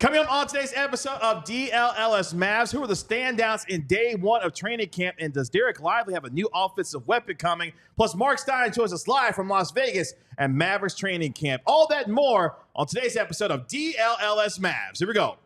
Coming up on today's episode of DLLS Mavs, who are the standouts in day one of training camp, and does Dereck Lively have a new offensive weapon coming? Plus, Marc Stein joins us live from Las Vegas and Mavericks training camp. All that and more on today's episode of DLLS Mavs. Here we go.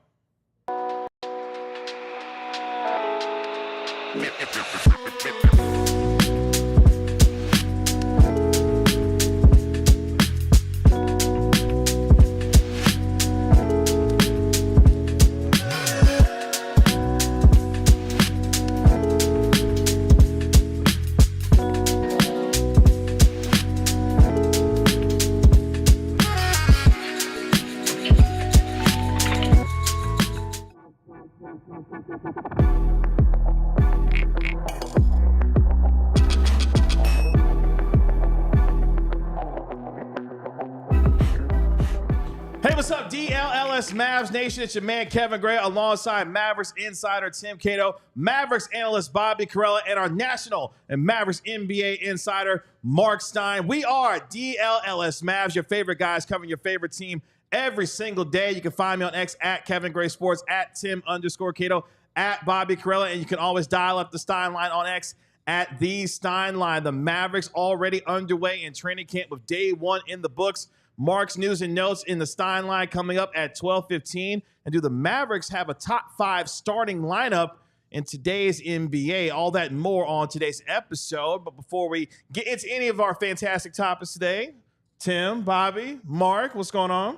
Hey, what's up, DLLS Mavs Nation? It's your man, Kevin Gray, alongside Mavericks insider Tim Cato, Mavericks analyst Bobby Carella, and our national and Mavericks NBA insider Marc Stein. We are DLLS Mavs, your favorite guys covering your favorite team every single day. You can find me on X at Kevin Gray Sports, at Tim_Cato, at Bobby Carella, and you can always dial up the Stein line on X at the Stein line. The Mavericks already underway in training camp with day one in the books. Mark's news and notes in the Stein line coming up at 12:15. And do the Mavericks have a top 5 starting lineup in today's NBA? All that and more on today's episode. But before we get into any of our fantastic topics today, Tim, Bobby, Mark, what's going on?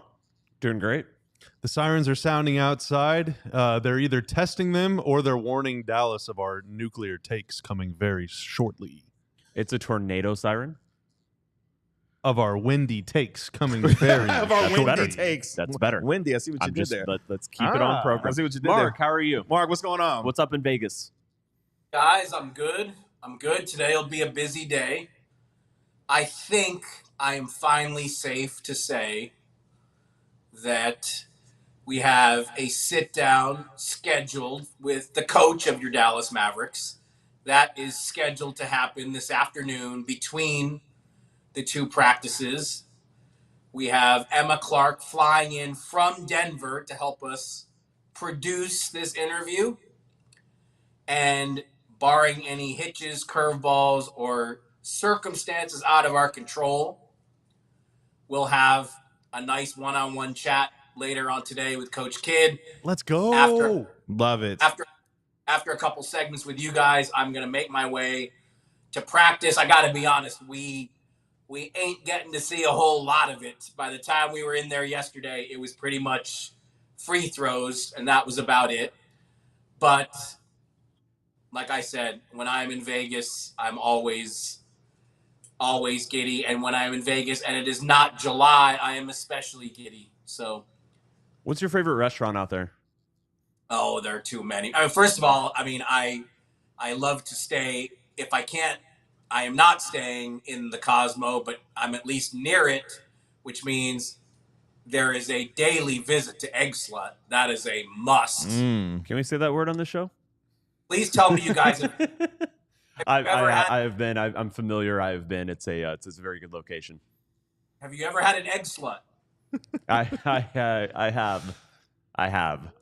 Doing great. The sirens are sounding outside. They're either testing them or they're warning Dallas of our nuclear takes coming very shortly. It's a tornado siren. Of our windy takes coming very of our windy better. takes. That's better. Windy, I see what you did there. Let's keep it on program. I see what you did Mark, there. how are you? Mark, what's going on? What's up in Vegas? Guys, I'm good. Today will be a busy day. I think I am finally safe to say that we have a sit-down scheduled with the coach of your Dallas Mavericks. That is scheduled to happen this afternoon between the two practices. We have Emma Clark flying in from Denver to help us produce this interview. And barring any hitches, curveballs, or circumstances out of our control, we'll have a nice one-on-one chat later on today with Coach Kidd. Let's go. Love it. After a couple segments with you guys, I'm going to make my way to practice. I got to be honest, we ain't getting to see a whole lot of it. By the time we were in there yesterday, it was pretty much free throws, and that was about it. But like I said, when I'm in Vegas, I'm always giddy. And when I'm in Vegas and it is not July, I am especially giddy. So What's your favorite restaurant out there? oh, there are too many. First of all, I love to stay. If I can't, I am not staying in the Cosmo, but I'm at least near it, which means there is a daily visit to Egg Slut. That is a must. Can we say that word on the show? Please tell me you guys have I have been. I'm familiar. I have been. It's a very good location. Have you ever had an Egg Slut? I have.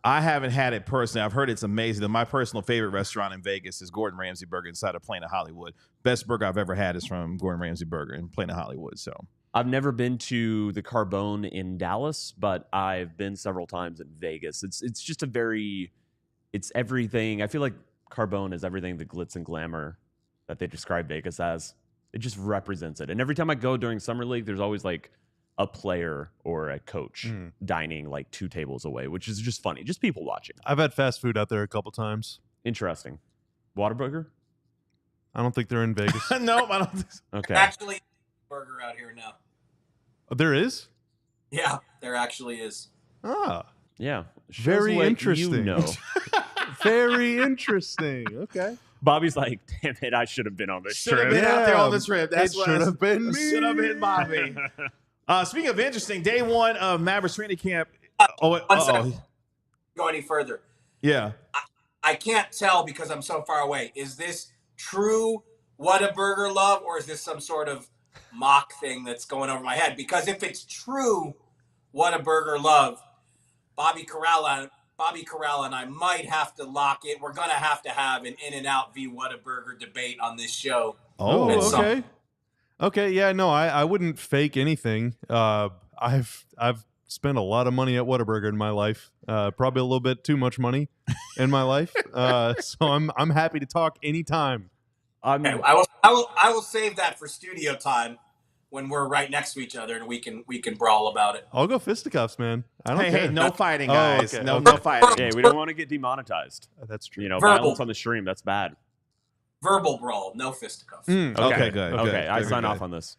I haven't had it personally. I've heard it's amazing. My personal favorite restaurant in Vegas is Gordon Ramsay Burger inside of Plain of Hollywood. Best burger I've ever had is from Gordon Ramsay Burger in Plain of Hollywood. So I've never been to the Carbone in Dallas, but I've been several times in Vegas. It's just it's everything. I feel like Carbone is everything the glitz and glamour that they describe Vegas as. It just represents it. And every time I go during Summer League, there's always like a player or a coach dining like 2 tables away, which is just funny. Just people watching. I've had fast food out there a couple times. Interesting. Whataburger? I don't think they're in Vegas. Nope, I don't think so. Okay. Actually, burger out here now. There is? Yeah, there actually is. Ah, Yeah. very Shows what interesting. You know. Very interesting. Okay. Bobby's like, damn it, I should have been on this Should have trip. been out there Yeah, on the trip. That's it what should have been me. Should have been Bobby. Speaking of interesting, day one of Mavericks training camp. One second. Go any further. Yeah. I can't tell because I'm so far away. Is this true Whataburger love, or is this some sort of mock thing that's going over my head? Because if it's true Whataburger love, Bobby Corrala and I might have to lock it. We're gonna have to have an In-N-Out v. Whataburger debate on this show. Oh, at some okay. Okay, yeah, no, I wouldn't fake anything. I've spent a lot of money at Whataburger in my life. Probably a little bit too much money in my life. So I'm happy to talk anytime. Okay, I will save that for studio time when we're right next to each other and we can brawl about it. I'll go fisticuffs, man. I don't care. Hey, no fighting, Oh, guys. okay, No okay. fighting. Yeah, we don't want to get demonetized. That's true. You know, Verbal. violence on the stream, that's bad. Verbal brawl, no fisticuffs. Okay, good. Okay, I Good, sign good. off on this.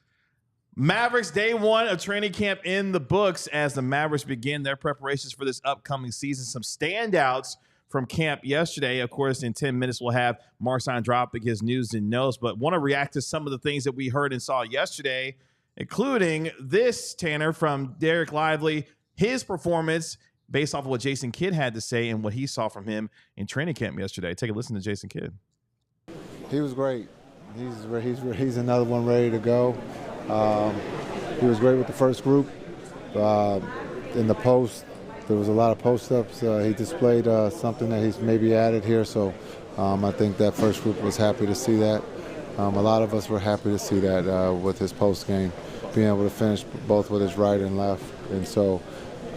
Mavericks day one of training camp in the books as the Mavericks begin their preparations for this upcoming season. Some standouts from camp yesterday. Of course, in 10 minutes, we'll have Marc Stein dropping his news and notes, but want to react to some of the things that we heard and saw yesterday, including this, Tanner, from Dereck Lively, his performance based off of what Jason Kidd had to say and what he saw from him in training camp yesterday. Take a listen to Jason Kidd. He was great. He's another one ready to go. He was great with the first group. In the post, there was a lot of post-ups. He displayed something that he's maybe added here, so I think that first group was happy to see that. A lot of us were happy to see that with his post game, being able to finish both with his right and left, and so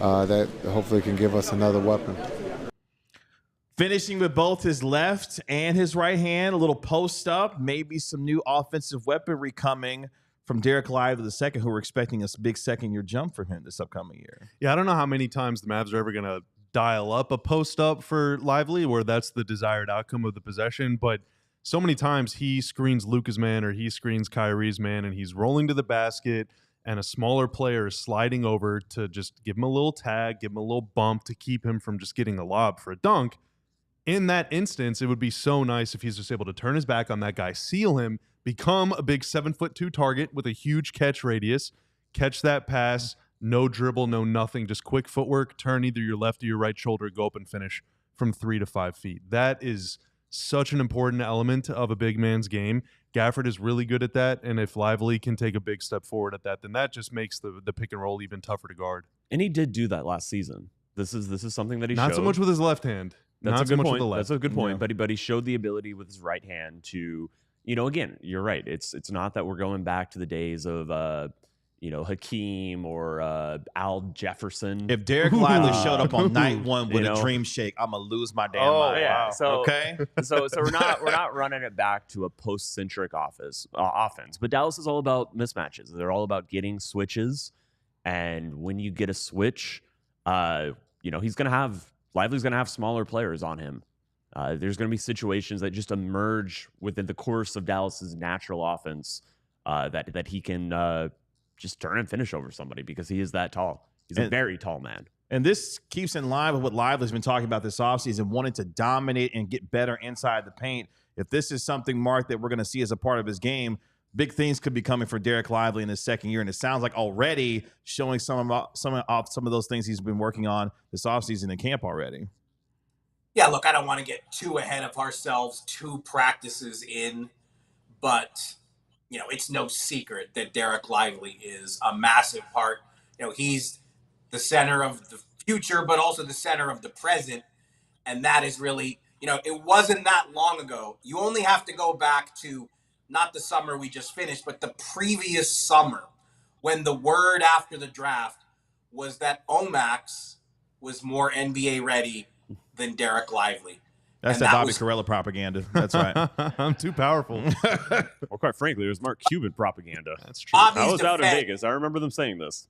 that hopefully can give us another weapon. Finishing with both his left and his right hand, a little post up, maybe some new offensive weaponry coming from Dereck Lively II, who we're expecting a big second-year jump from him this upcoming year. Yeah, I don't know how many times the Mavs are ever going to dial up a post up for Lively where that's the desired outcome of the possession, but so many times he screens Luka's man or he screens Kyrie's man and he's rolling to the basket and a smaller player is sliding over to just give him a little tag, give him a little bump to keep him from just getting a lob for a dunk. In that instance, it would be so nice if he's just able to turn his back on that guy, seal him, become a big 7'2" target with a huge catch radius, catch that pass, no dribble, no nothing, just quick footwork, turn either your left or your right shoulder, go up and finish from 3 to 5 feet. That is such an important element of a big man's game. Gafford is really good at that, and if Lively can take a big step forward at that, then that just makes the pick and roll even tougher to guard. And he did do that last season. This is something that he Not showed. so much with his left hand. That's Not a so good much point. with the left. That's a good point. Yeah. But he showed the ability with his right hand to, you know, again, you're right. It's not that we're going back to the days of Hakeem or Al Jefferson. If Dereck Lively showed up on night one with You know? a dream shake, I'm gonna lose my damn Oh, mind. yeah. So Okay. so we're not running it back to a post-centric offense. But Dallas is all about mismatches. They're all about getting switches, and when you get a switch, Lively's gonna have smaller players on him. There's gonna be situations that just emerge within the course of Dallas's natural offense that he can just turn and finish over somebody because he is that tall. He's a very tall man. And this keeps in line with what Lively's been talking about this offseason, wanting to dominate and get better inside the paint. If this is something, Mark, that we're going to see as a part of his game, big things could be coming for Dereck Lively in his second year. And it sounds like already showing some of those things he's been working on this offseason in camp already. Yeah, look, I don't want to get too ahead of ourselves, 2 practices in, but it's no secret that Dereck Lively is a massive part. He's the center of the future, but also the center of the present. And that is really, it wasn't that long ago. You only have to go back to not the summer we just finished, but the previous summer when the word after the draft was that Omax was more NBA ready than Dereck Lively. That's And that that Bobby was- Corrella propaganda. That's right. I'm too powerful. Well, quite frankly, it was Mark Cuban propaganda. That's true. Bobby's I was out in defense- Vegas. I remember them saying this.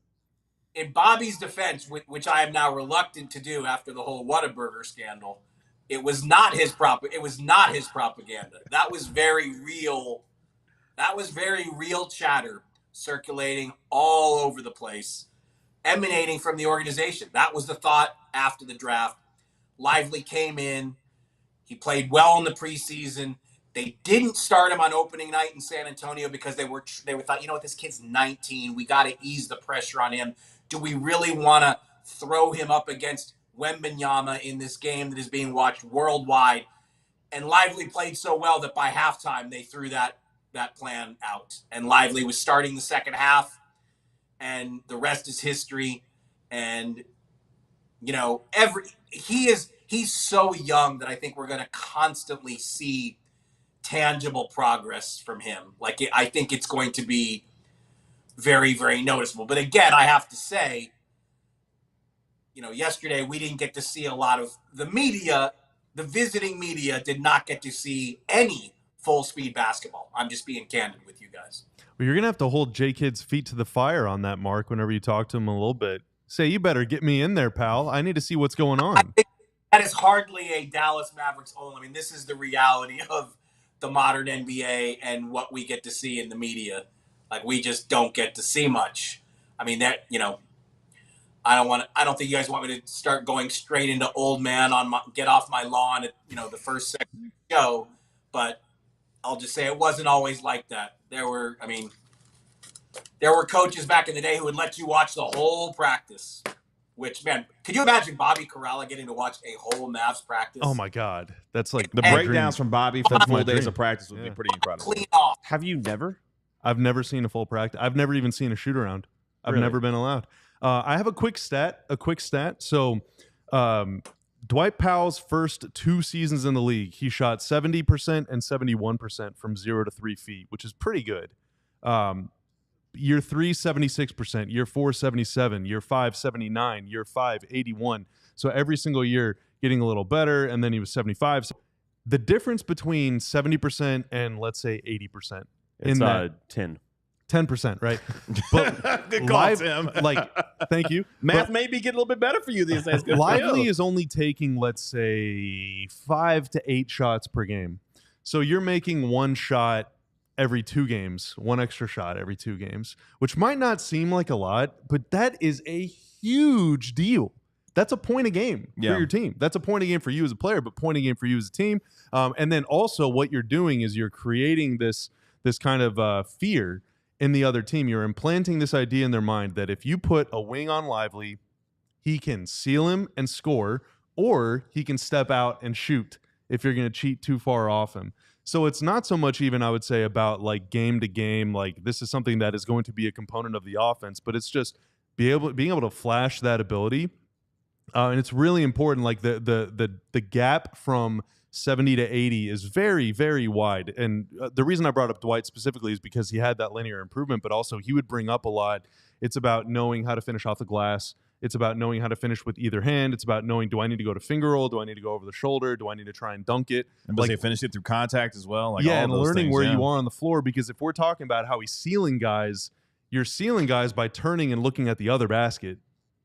In Bobby's defense, which I am now reluctant to do after the whole Whataburger scandal, it was not his propaganda. That was very real. That was very real chatter circulating all over the place, emanating from the organization. That was the thought after the draft. Lively came in. He played well in the preseason. They didn't start him on opening night in San Antonio because they thought, this kid's 19. We got to ease the pressure on him. Do we really want to throw him up against Wembanyama in this game that is being watched worldwide? And Lively played so well that by halftime they threw that plan out. And Lively was starting the second half, and the rest is history. And he's so young that I think we're going to constantly see tangible progress from him. Like, I think it's going to be very, very noticeable. But again, I have to say, yesterday we didn't get to see a lot of the media. The visiting media did not get to see any full speed basketball. I'm just being candid with you guys. Well, you're going to have to hold J-Kid's feet to the fire on that, Mark, whenever you talk to him a little bit. Say, you better get me in there, pal. I need to see what's going on. I think that is hardly a Dallas Mavericks only. I mean, this is the reality of the modern NBA and what we get to see in the media. Like, we just don't get to see much. I mean, I don't think you guys want me to start going straight into old man get off my lawn at, the first second show, but I'll just say it wasn't always like that. There were coaches back in the day who would let you watch the whole practice, which, man, could you imagine Bobby Karalla getting to watch a whole Mavs practice? Oh my God. That's like the breakdowns from Bobby for full days of practice would be pretty incredible. Clean off. Have you never? I've never seen a full practice. I've never even seen a shoot around. I've Really? never been allowed. I have a quick stat. So Dwight Powell's first 2 seasons in the league, he shot 70% and 71% from 0 to 3 feet, which is pretty good. Year 3, 76%. Year 4, 77. Year 5, 79. Year 5, 81. So every single year getting a little better, and then he was 75. So the difference between 70% and, let's say, 80%. It's 10. 10%, right? But Good call, Tim. Thank you. Math may be getting a little bit better for you these days. Good Lively for you. is only taking, let's say, 5 to 8 shots per game. So you're making one shot every 2 games, one extra shot every 2 games, which might not seem like a lot, but that is a huge deal. That's a point a game for your team. That's a point a game for you as a player, but point a game for you as a team. And then also what you're doing is you're creating this kind of fear in the other team. You're implanting this idea in their mind that if you put a wing on Lively, he can seal him and score, or he can step out and shoot if you're going to cheat too far off him. So it's not so much even, I would say, about like game to game, like this is something that is going to be a component of the offense, but it's just being able to flash that ability. And it's really important. Like the gap from 70 to 80 is very, very wide. And the reason I brought up Dwight specifically is because he had that linear improvement, but also he would bring up a lot. It's about knowing how to finish off the glass. It's about knowing how to finish with either hand. It's about knowing, do I need to go to finger roll? Do I need to go over the shoulder? Do I need to try and dunk it? And does he finish it through contact as well? Yeah, and learning where you are on the floor, because if we're talking about how he's sealing guys, you're sealing guys by turning and looking at the other basket.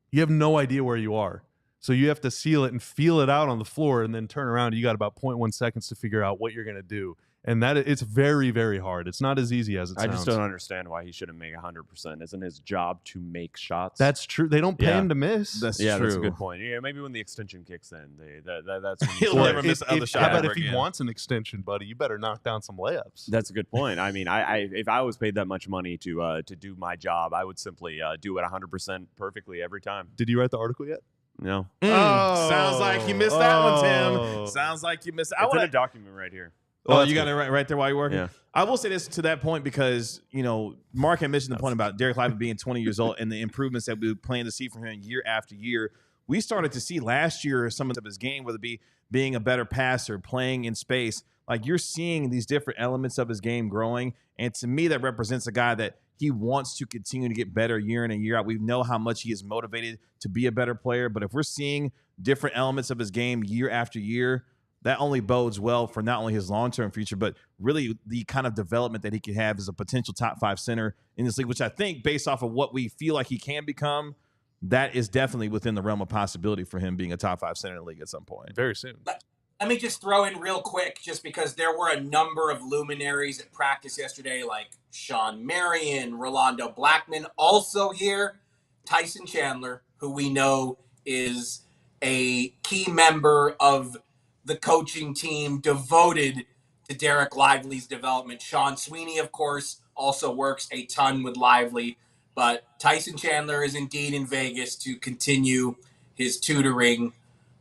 You have no idea where you are. So you have to seal it and feel it out on the floor and then turn around. You got about 0.1 seconds to figure out what you're going to do. And it's very, very hard. It's not as easy as it sounds. I just don't understand why he shouldn't make 100%. Isn't his job to make shots? That's true. They don't pay him to miss. That's true. That's a good point. Yeah, maybe when the extension kicks in, that's when he'll never miss another shot. How about if he wants an extension, buddy? You better knock down some layups. That's a good point. I mean, if I was paid that much money to do my job, I would simply do it 100% perfectly every time. Did you write the article yet? No. Sounds like you missed that one, Tim. Sounds like you missed. It's in a document right here. Oh, you got it right there while you're working? Yeah. I will say this to that point because, Mark had mentioned the point about Dereck Lively being 20 years old and the improvements that we plan to see from him year after year. We started to see last year some of his game, whether it be being a better passer, playing in space. Like, you're seeing these different elements of his game growing. And to me, that represents a guy that he wants to continue to get better year in and year out. We know how much he is motivated to be a better player. But if we're seeing different elements of his game year after year, that only bodes well for not only his long-term future, but really the kind of development that he could have as a potential top 5 center in this league, which I think, based off of what we feel like he can become, that is definitely within the realm of possibility for him being a top 5 center in the league at some point. Very soon. Let me just throw in real quick, just because there were a number of luminaries at practice yesterday, like Sean Marion, Rolando Blackman, also here, Tyson Chandler, who we know is a key member of the coaching team devoted to Dereck Lively's development. Sean Sweeney, of course, also works a ton with Lively, but Tyson Chandler is indeed in Vegas to continue his tutoring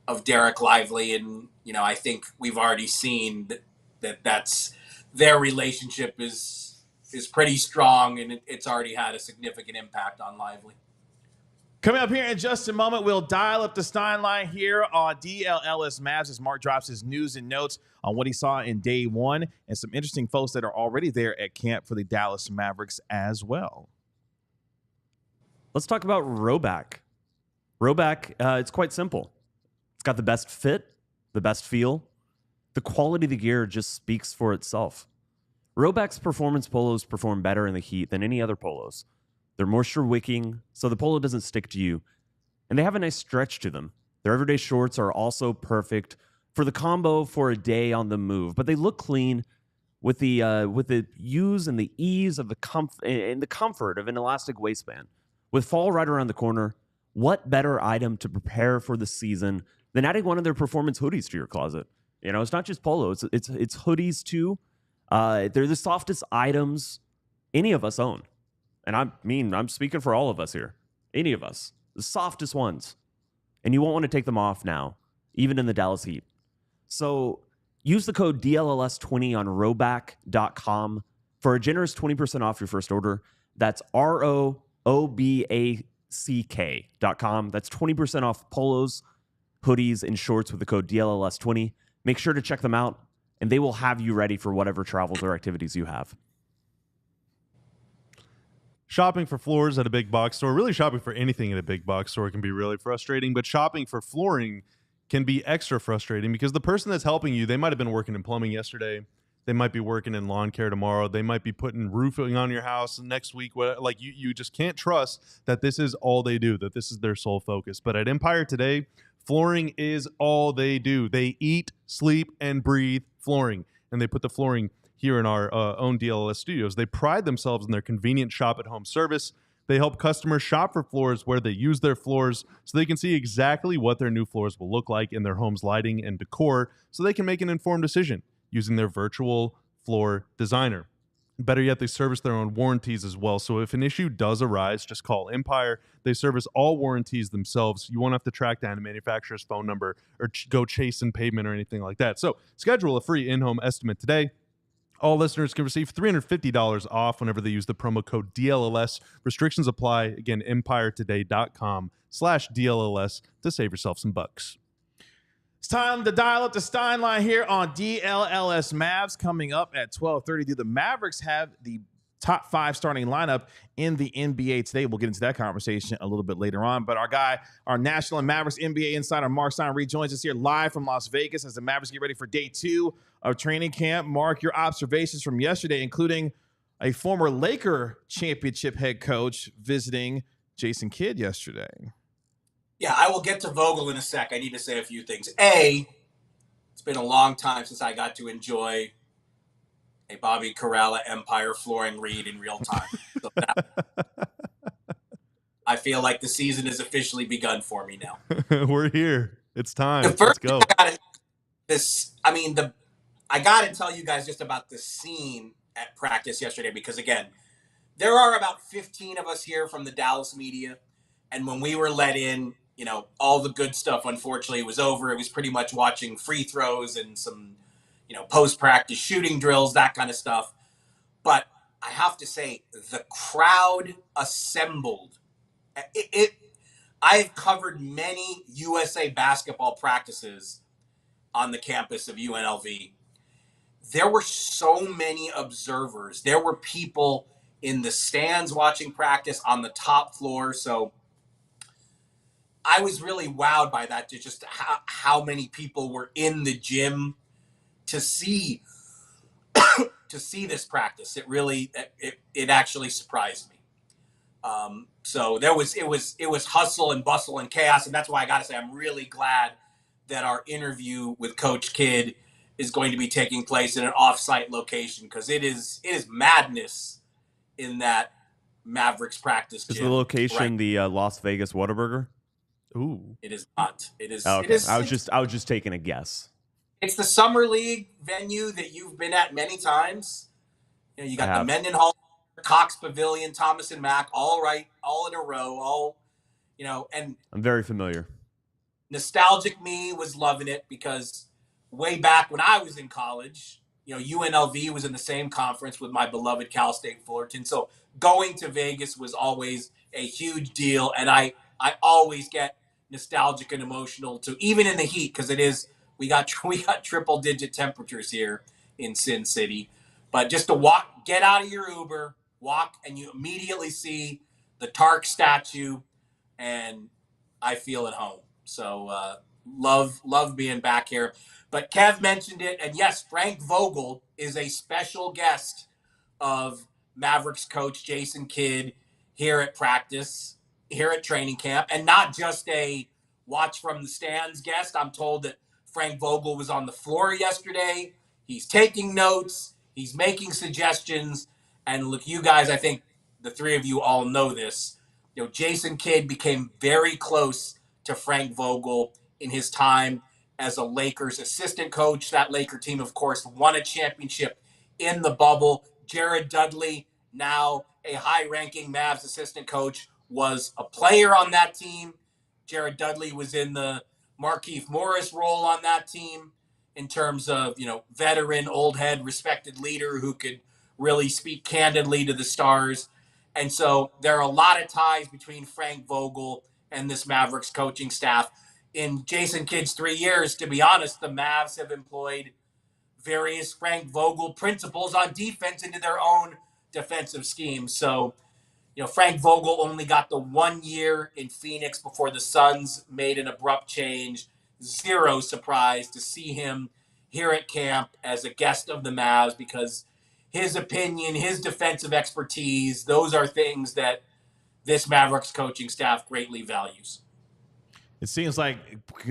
of Dereck Lively. And, I think we've already seen that's their relationship is pretty strong, and it's already had a significant impact on Lively. Coming up here in just a moment, we'll dial up the Stein line here on DLLS Mavs as Marc drops his news and notes on what he saw in day one and some interesting folks that are already there at camp for the Dallas Mavericks as well. Let's talk about Roback. Roback, it's quite simple. It's got the best fit, the best feel. The quality of the gear just speaks for itself. Roback's performance polos perform better in the heat than any other polos. They're moisture wicking, so the polo doesn't stick to you. And they have a nice stretch to them. Their everyday shorts are also perfect for the combo for a day on the move. But they look clean with the use and the ease of the comfort of an elastic waistband. With fall right around the corner, what better item to prepare for the season than adding one of their performance hoodies to your closet? You know, it's not just polo; it's hoodies too. They're the softest items any of us own. And I'm speaking for all of us here. Any of us. The softest ones. And you won't want to take them off now, even in the Dallas heat. So use the code DLLS20 on roback.com for a generous 20% off your first order. That's ROBACK.com. That's 20% off polos, hoodies, and shorts with the code DLLS20. Make sure to check them out, and they will have you ready for whatever travels or activities you have. Shopping for floors at a big box store, really shopping for anything at a big box store can be really frustrating, but shopping for flooring can be extra frustrating because the person that's helping you, they might have been working in plumbing yesterday. They might be working in lawn care tomorrow. They might be putting roofing on your house next week. Like you just can't trust that this is all they do, that this is their sole focus. But at Empire today, flooring is all they do. They eat, sleep, and breathe flooring, and they put the flooring here in our own DLLS studios. They pride themselves in their convenient shop-at-home service. They help customers shop for floors where they use their floors so they can see exactly what their new floors will look like in their home's lighting and decor so they can make an informed decision using their virtual floor designer. Better yet, they service their own warranties as well. So if an issue does arise, just call Empire. They service all warranties themselves. You won't have to track down a manufacturer's phone number or go chasing pavement or anything like that. So schedule a free in-home estimate today. All listeners can receive $350 off whenever they use the promo code DLLS. Restrictions apply. Again, empiretoday.com/DLLS to save yourself some bucks. It's time to dial up the Stein line here on DLLS Mavs. Coming up at 12:30, do the Mavericks have the top 5 starting lineup in the NBA today? We'll get into that conversation a little bit later on. But our national and Mavericks NBA insider, Marc Stein, rejoins us here live from Las Vegas as the Mavericks get ready for day 2 of training camp. Marc, your observations from yesterday, including a former Laker championship head coach visiting Jason Kidd yesterday. Yeah, I will get to Vogel in a sec. I need to say a few things. A, it's been a long time since I got to enjoy a Bobby Karalla Empire flooring read in real time. So I feel like the season has officially begun for me now. We're here. It's time. Let's go. I got to tell you guys just about the scene at practice yesterday because, again, there are about 15 of us here from the Dallas media. And when we were let in, you know, all the good stuff, unfortunately, was over. It was pretty much watching free throws and some, you know, post-practice shooting drills, that kind of stuff. But I have to say, the crowd assembled. I've covered many USA basketball practices on the campus of UNLV. There were so many observers. There were people in the stands watching practice on the top floor. So I was really wowed by that, to just how many people were in the gym to see this practice. It actually surprised me. So it was hustle and bustle and chaos, and that's why I got to say I'm really glad that our interview with Coach Kidd is going to be taking place in an off-site location, because it is madness in that Mavericks practice gym. Is the location the Las Vegas Whataburger? Ooh, it is not. It is. Oh, okay. It is, I was just taking a guess. It's the summer league venue that you've been at many times. You know, you got the Mendenhall, Cox Pavilion, Thomas and Mack, all in a row, and I'm very familiar. Nostalgic me was loving it, because way back when I was in college, you know, UNLV was in the same conference with my beloved Cal State Fullerton. So going to Vegas was always a huge deal. And I I always get nostalgic and emotional too, even in the heat, because we got triple digit temperatures here in Sin City. But just to get out of your Uber, walk, and you immediately see the Tark statue, and I feel at home. So love being back here. But Kev mentioned it, and yes, Frank Vogel is a special guest of Mavericks coach Jason Kidd here at practice, here at training camp, and not just a watch from the stands guest. I'm told that Frank Vogel was on the floor yesterday. He's taking notes. He's making suggestions. And look, you guys, I think the three of you all know this. Jason Kidd became very close to Frank Vogel in his time as a Lakers assistant coach. That Laker team, of course, won a championship in the bubble. Jared Dudley, now a high-ranking Mavs assistant coach, was a player on that team. Jared Dudley was in the Markieff Morris role on that team in terms of, veteran, old head, respected leader who could really speak candidly to the stars. And so there are a lot of ties between Frank Vogel and this Mavericks coaching staff. In Jason Kidd's 3 years, to be honest, the Mavs have employed various Frank Vogel principles on defense into their own defensive schemes. So, Frank Vogel only got the 1 year in Phoenix before the Suns made an abrupt change. Zero surprise to see him here at camp as a guest of the Mavs, because his opinion, his defensive expertise, those are things that this Mavericks coaching staff greatly values. It seems like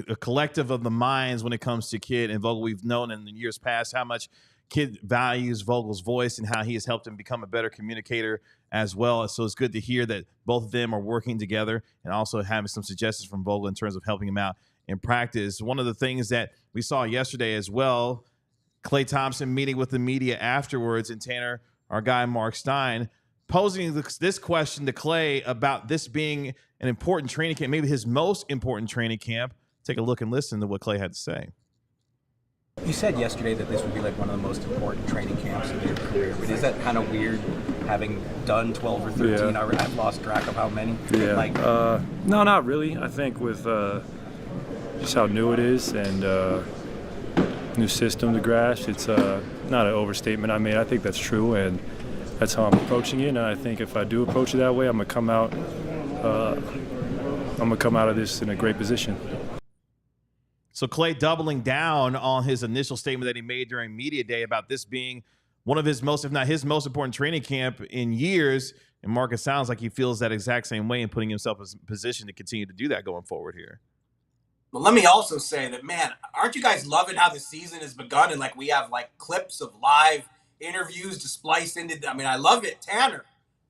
a collective of the minds when it comes to Kidd and Vogel. We've known in the years past how much Kidd values Vogel's voice and how he has helped him become a better communicator as well. So it's good to hear that both of them are working together and also having some suggestions from Vogel in terms of helping him out in practice. One of the things that we saw yesterday as well, Klay Thompson meeting with the media afterwards, and Tanner, our guy Marc Stein, posing this question to Klay about this being an important training camp, maybe his most important training camp. Take a look and listen to what Klay had to say. You said yesterday that this would be like one of the most important training camps of your career, but is that kind of weird having done 12 or 13? Yeah. I've lost track of how many. Yeah. No, not really. I think with just how new it is and new system to grasp, it's not an overstatement. I mean, I think that's true, and that's how I'm approaching it. And I think if I do approach it that way, I'm gonna come out of this in a great position. So Klay doubling down on his initial statement that he made during media day about this being one of his most, if not his most important training camp in years. And Marcus sounds like he feels that exact same way and putting himself in a position to continue to do that going forward here. Well, let me also say that, man, aren't you guys loving how the season has begun? And we have clips of live interviews to splice into. I love it. Tanner,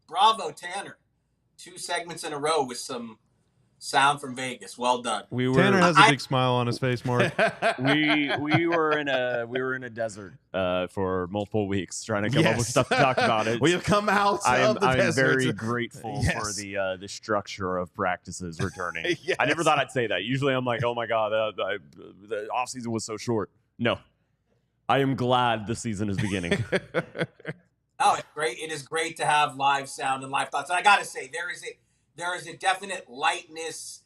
bravo, Tanner. 2 segments in a row with some sound from Vegas. Well done. Tanner has a big smile on his face, Mark. we were in a desert for multiple weeks trying to come up with stuff to talk about it. We've come out. I'm very grateful for the structure of practices returning. Yes. I never thought I'd say that. Usually I'm like, oh my god, the off season was so short. No, I am glad the season is beginning. Oh, it's great. It is great to have live sound and live thoughts. And I got to say, there is a definite lightness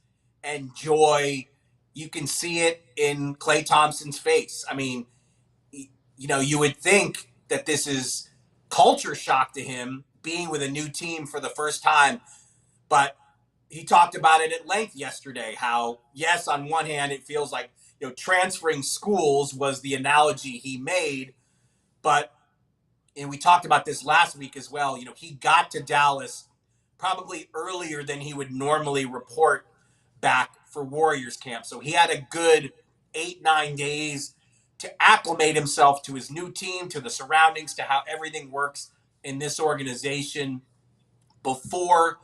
and joy. You can see it in Klay Thompson's face. I mean, you would think that this is culture shock to him, being with a new team for the first time. But he talked about it at length yesterday, how, yes, on one hand, it feels like, transferring schools was the analogy he made. But, and we talked about this last week as well, he got to Dallas probably earlier than he would normally report back for Warriors camp. So he had a good 8-9 days to acclimate himself to his new team, to the surroundings, to how everything works in this organization before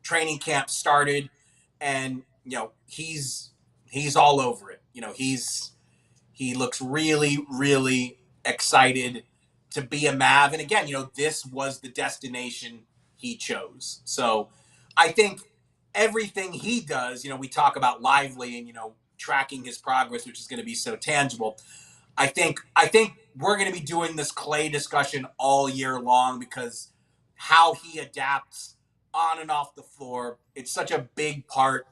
training camp started. And, he's all over it. He looks really, really excited to be a Mav. And again, this was the destination he chose. So I think everything he does, we talk about Lively and, tracking his progress, which is going to be so tangible. I think we're going to be doing this Klay discussion all year long, because how he adapts on and off the floor. It's such a big part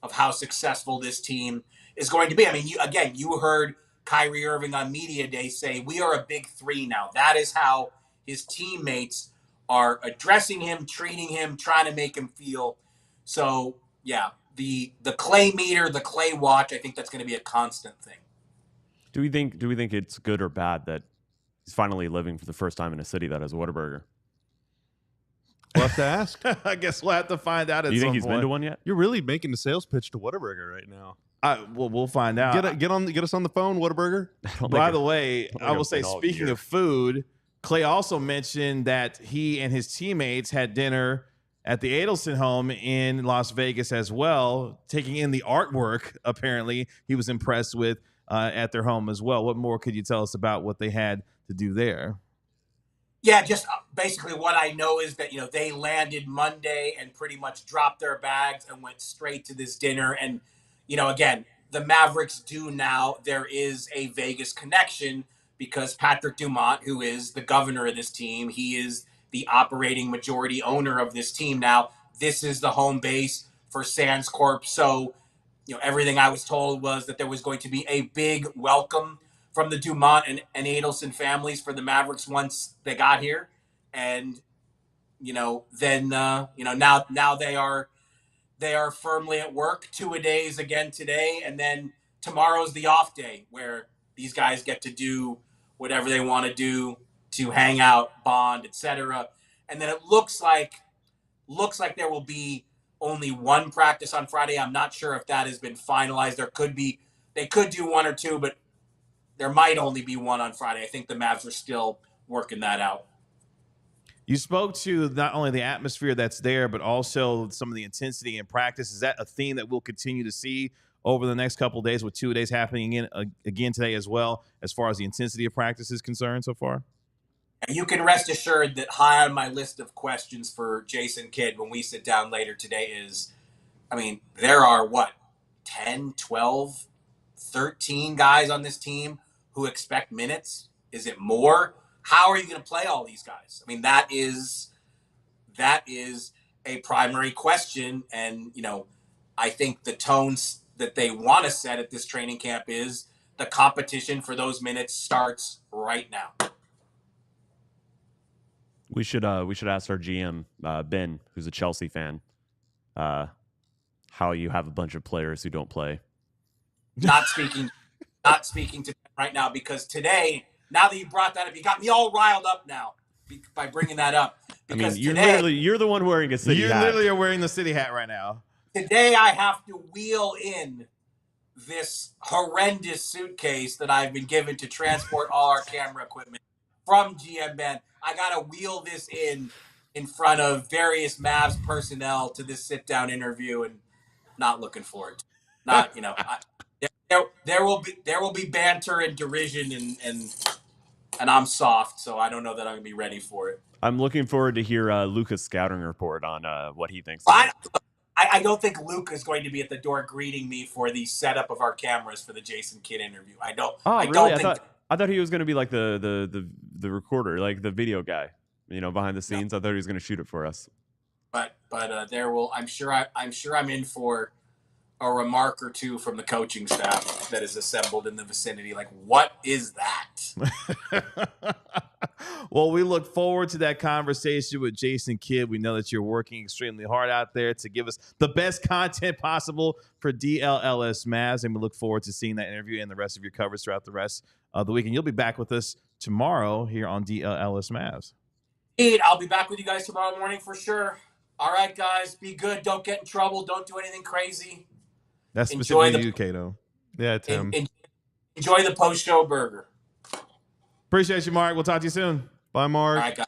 of how successful this team is going to be. I mean, you heard Kyrie Irving on Media Day say, we are a big three now. That is how his teammates are addressing him, treating him, trying to make him feel. So, yeah, the Klay meter, the Klay watch, I think that's going to be a constant thing. Do we think it's good or bad that he's finally living for the first time in a city that has a Whataburger? We'll have to ask. I guess we'll have to find out. Do you think he's been to one yet? You're really making the sales pitch to Whataburger right now. We'll find out. Get us on the phone, Whataburger. By the way, I will say, speaking of food, Klay also mentioned that he and his teammates had dinner at the Adelson home in Las Vegas as well, taking in the artwork. Apparently, he was impressed with at their home as well. What more could you tell us about what they had to do there? Yeah, just basically what I know is that, they landed Monday and pretty much dropped their bags and went straight to this dinner. And, again, the Mavericks do now. There is a Vegas connection because Patrick Dumont, who is the governor of this team, he is the operating majority owner of this team now. This is the home base for Sands Corp. So, everything I was told was that there was going to be a big welcome from the Dumont and Adelson families for the Mavericks once they got here. And, then, now they are firmly at work. 2-a-days again today. And then tomorrow's the off day where these guys get to do whatever they want to do to hang out, bond, etc. And then it looks like there will be only one practice on Friday. I'm not sure if that has been finalized. They could do one or two, but there might only be one on Friday. I think the Mavs are still working that out. You spoke to not only the atmosphere that's there, but also some of the intensity in practice. Is that a theme that we'll continue to see over the next couple of days, with 2-a-days happening again today as well, as far as the intensity of practice is concerned so far? You can rest assured that high on my list of questions for Jason Kidd when we sit down later today is, there are 10, 12, 13 guys on this team who expect minutes. Is it more? How are you going to play all these guys? That is a primary question. And, I think the tones that they want to set at this training camp is the competition for those minutes starts right now. We should ask our GM, Ben, who's a Chelsea fan, how you have a bunch of players who don't play. Not speaking to them right now, because today, now that you brought that up, you got me all riled up now by bringing that up. Because you're the one wearing a city hat. You literally are wearing the city hat right now. Today I have to wheel in this horrendous suitcase that I've been given to transport all our camera equipment from GM Ben. I got to wheel this in front of various Mavs personnel to this sit-down interview, and not looking forward to it. Not, there will be banter and derision, and I'm soft, so I don't know that I'm going to be ready for it. I'm looking forward to hear Luka's scouting report on what he thinks. I don't think Luke is going to be at the door greeting me for the setup of our cameras for the Jason Kidd interview. I don't. Oh, I really? don't think. I thought he was going to be like the recorder, like the video guy, behind the scenes. No. I thought he was going to shoot it for us. But there will. I'm sure I'm in for a remark or two from the coaching staff that is assembled in the vicinity. Like, what is that? Well, we look forward to that conversation with Jason Kidd. We know that you're working extremely hard out there to give us the best content possible for DLLS Mavs, and we look forward to seeing that interview and the rest of your coverage throughout the rest of the week. And you'll be back with us tomorrow here on DLLS Mavs. I'll be back with you guys tomorrow morning for sure. All right, guys, be good. Don't get in trouble. Don't do anything crazy. That's specifically you, Kato. Yeah, Tim. Enjoy the post-show burger. Appreciate you, Mark. We'll talk to you soon. Bye, Mark. All right, guys.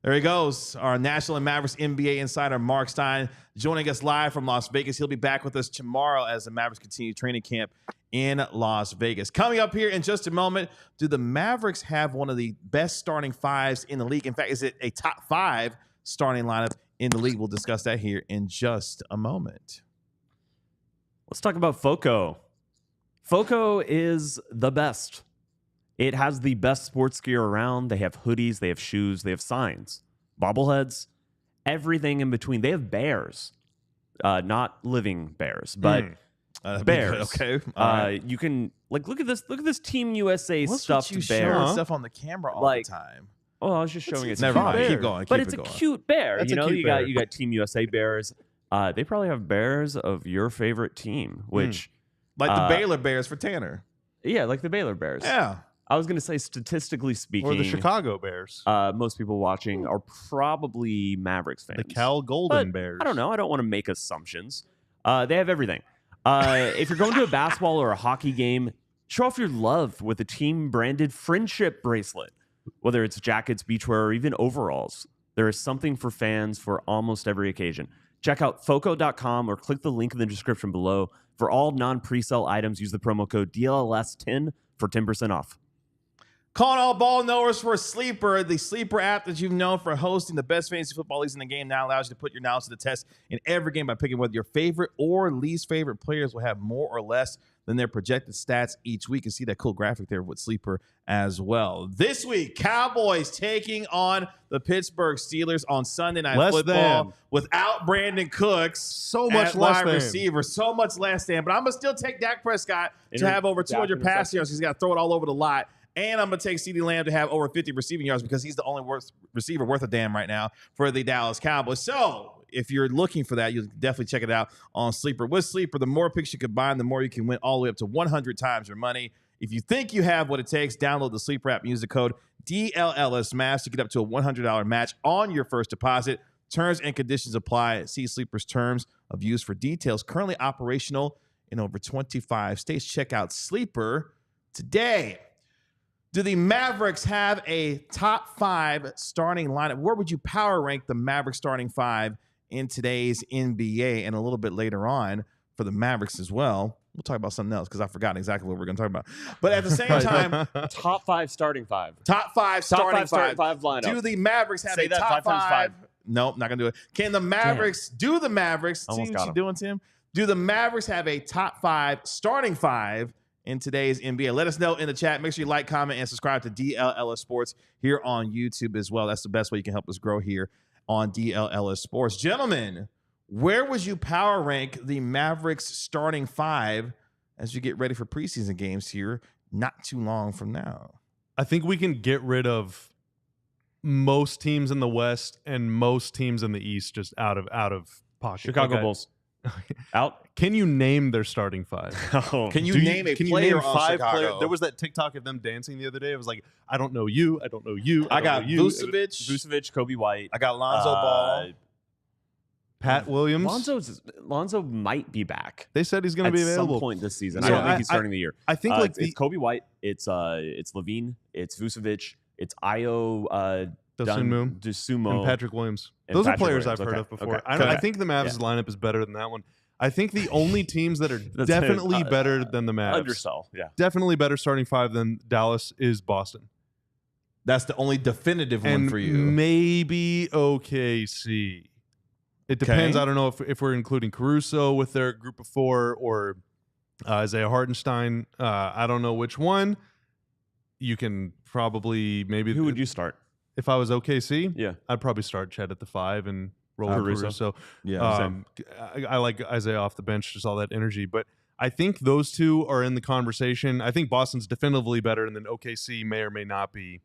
There he goes, our National and Mavericks NBA insider, Marc Stein, joining us live from Las Vegas. He'll be back with us tomorrow as the Mavericks continue training camp in Las Vegas. Coming up here in just a moment, do the Mavericks have one of the best starting fives in the league? In fact, is it a top 5 starting lineup in the league? We'll discuss that here in just a moment. Let's talk about FOCO. FOCO is the best. It has the best sports gear around. They have hoodies, they have shoes, they have signs, bobbleheads, everything in between. They have bears, not living bears, but bears. Okay. You can look at this Team USA What's stuffed with you bear. showing stuff on the camera all the time? Oh, I was just showing it. Never mind. Bear. Keep going. But Keep it's it a going. cute bear. That's you a know, cute you bear. got Team USA bears. They probably have bears of your favorite team, which Like the Baylor Bears for Tanner. yeah, like the Baylor Bears. Yeah. I was going to say, statistically speaking, Or the Chicago Bears. most people watching are probably Mavericks fans. The Cal Golden But Bears. I don't know. I don't want to make assumptions. They have everything. If you're going to a basketball or a hockey game, show off your love with a team-branded friendship bracelet. Whether it's jackets, beachwear, or even overalls, there is something for fans for almost every occasion. Check out foco.com or click the link in the description below. For all non-presale items, use the promo code DLLS10 for 10% off. Calling all ball knowers for Sleeper, the Sleeper app that you've known for hosting the best fantasy football leagues in the game now allows you to put your knowledge to the test in every game by picking whether your favorite or least favorite players will have more or less than their projected stats each week. You see that cool graphic there with Sleeper as well. This week, Cowboys taking on the Pittsburgh Steelers on Sunday Night Football without Brandon Cooks. So much at less wide than. receiver. So much less than. But I'm going to still take Dak Prescott to have over 200 passing yards. He's got to throw it all over the lot. And I'm going to take CeeDee Lamb to have over 50 receiving yards because he's the only receiver worth a damn right now for the Dallas Cowboys. So if you're looking for that, you'll definitely check it out on Sleeper. With Sleeper, the more picks you combine, the more you can win all the way up to 100 times your money. If you think you have what it takes, download the Sleeper app and use the code DLLS Mavs to get up to a $100 match on your first deposit. Terms and conditions apply. See Sleeper's terms of use for details. Currently operational in over 25 states. Check out Sleeper today. Do the Mavericks have a top 5 starting lineup? Where would you power rank the Mavericks starting 5 in today's NBA? And a little bit later on for the Mavericks as well. We'll talk about something else because I forgot exactly what we're going to talk about. But at the same time, Top 5 starting 5. top 5 starting 5 lineup. Do the Mavericks have Say a that top 5 times 5? 5. Nope, not going to do it. Can the Mavericks do the Mavericks? See Almost what got you him. doing, Tim? Do the Mavericks have a top 5 starting 5 in today's NBA? Let us know in the chat. Make sure you like, comment, and subscribe to DLLS Sports here on YouTube as well. That's the best way you can help us grow here on DLLS Sports. Gentlemen, where would you power rank the Mavericks starting 5 as you get ready for preseason games here not too long from now? I think we can get rid of most teams in the West and most teams in the East just out of pocket. Chicago Okay. Bulls. Out. Can you name their starting 5? Oh. Can you Do name a can player you name on 5 Chicago? players? There was that TikTok of them dancing the other day. It was like, I don't know you. I don't know you. I don't got know you. Vucevic. Kobe White. I got Lonzo Ball. Pat Williams. Lonzo might be back. They said he's going to be at available some point this season. So I don't think he's starting the year. I think like it's Kobe White. It's Levine. It's Vucevic. It's Ayo Dosunmu and Patrick Williams. And Those Patrick are players Williams. I've heard Okay. of before. Okay. I think the Mavs' lineup is better than that one. I think the only teams that are That's definitely better than the Mavs, Undersell. Yeah. definitely better starting 5 than Dallas is Boston. That's the only definitive one And for you. maybe OKC. It depends. Okay. I don't know if we're including Caruso with their group of 4 or Isaiah Hartenstein. I don't know which one. You can probably maybe. Who would you start? If I was OKC, Yeah. I'd probably start Chet at the 5 and roll with Caruso. Yeah, I like Isaiah off the bench, just all that energy. But I think those two are in the conversation. I think Boston's definitively better, and then OKC may or may not be.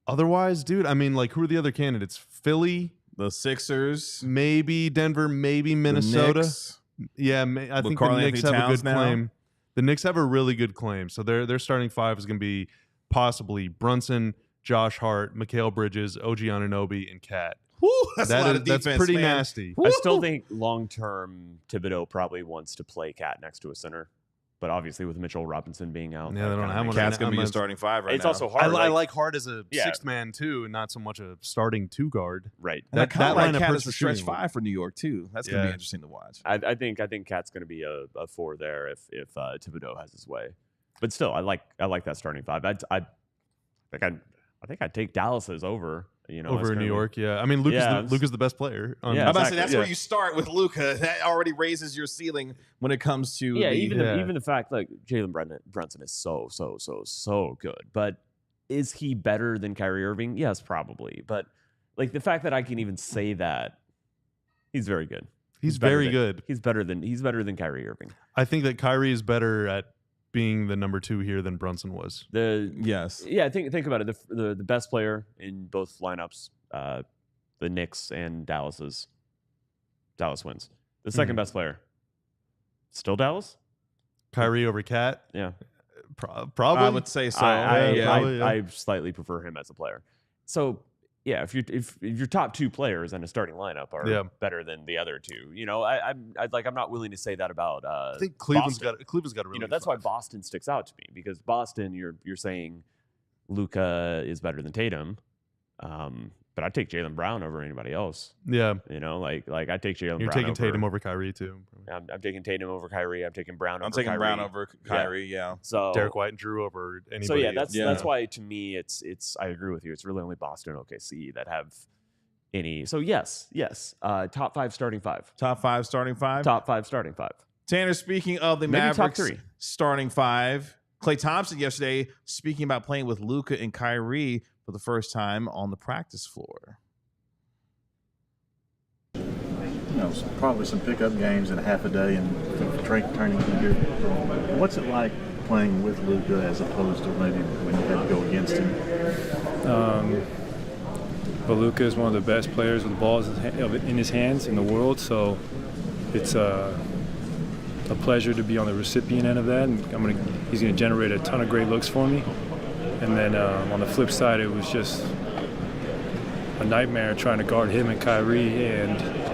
Otherwise, dude, I mean, like, who are the other candidates? Philly, the Sixers, maybe Denver, maybe Minnesota. Knicks. Yeah, I think Karl the Knicks Anthony have a Towns good now? claim. The Knicks have a really good claim. So their starting 5 is going to be possibly Brunson, Josh Hart, Mikal Bridges, OG Anunoby, and Cat. Woo, that's a lot of defense, that's pretty man. nasty. I still think long-term Thibodeau probably wants to play Cat next to a center. But obviously with Mitchell Robinson being out. Yeah, they don't have one. Cat's going to be a starting 5 right It's now. also hard. I like Hart as a Yeah. 6th man too, and not so much a starting 2 guard. Right. And I kind of like lineup Cat hurts as a for stretch shooting. 5 for New York, too. That's going to Yeah. be interesting to watch. I think Cat's going to be a 4 there if Thibodeau has his way. But still, I like that starting 5. I think I'd take Dallas's over. Over in New York, yeah. I mean, Luka's the best player. Yeah. I'm about to say, Exactly. that's where you start with Luka. That already raises your ceiling when it comes to even the fact like Jalen Brunson is so good. But is he better than Kyrie Irving? Yes, probably. But like the fact that I can even say that, he's very good. He's very good. He's better than Kyrie Irving. I think that Kyrie is better at being the number 2 here than Brunson was. Yeah, think about it. The best player in both lineups, the Knicks and Dallas wins. The second best player, still Dallas. Kyrie over Cat. Yeah, probably. I would say so. I slightly prefer him as a player. So yeah, if your top 2 players in a starting lineup are better than the other 2, I'm not willing to say that about. I think Cleveland's got a really. That's why Boston sticks out to me, because Boston, you're saying Luka is better than Tatum, but I'd take Jaylen Brown over anybody else. Yeah, like I take Jaylen Brown. You're taking Tatum over Kyrie too. I'm taking Tatum over Kyrie. I'm taking Brown over. I'm taking Kyrie. Brown over Kyrie. Yeah. So Derek White and Drew over anybody. So that's why to me it's I agree with you. It's really only Boston and OKC that have any. So yes. Top 5 starting 5. Top 5 starting 5. Top 5 starting 5. Tanner, speaking of the Maybe Mavericks top 3 starting 5, Klay Thompson yesterday speaking about playing with Luka and Kyrie for the first time on the practice floor. Probably some pickup games in half a day and training here. What's it like playing with Luka as opposed to maybe when you had to go against him? But Luka is one of the best players with the balls in his hands in the world, so it's a pleasure to be on the recipient end of that. And he's gonna generate a ton of great looks for me. And then on the flip side, it was just a nightmare trying to guard him and Kyrie, and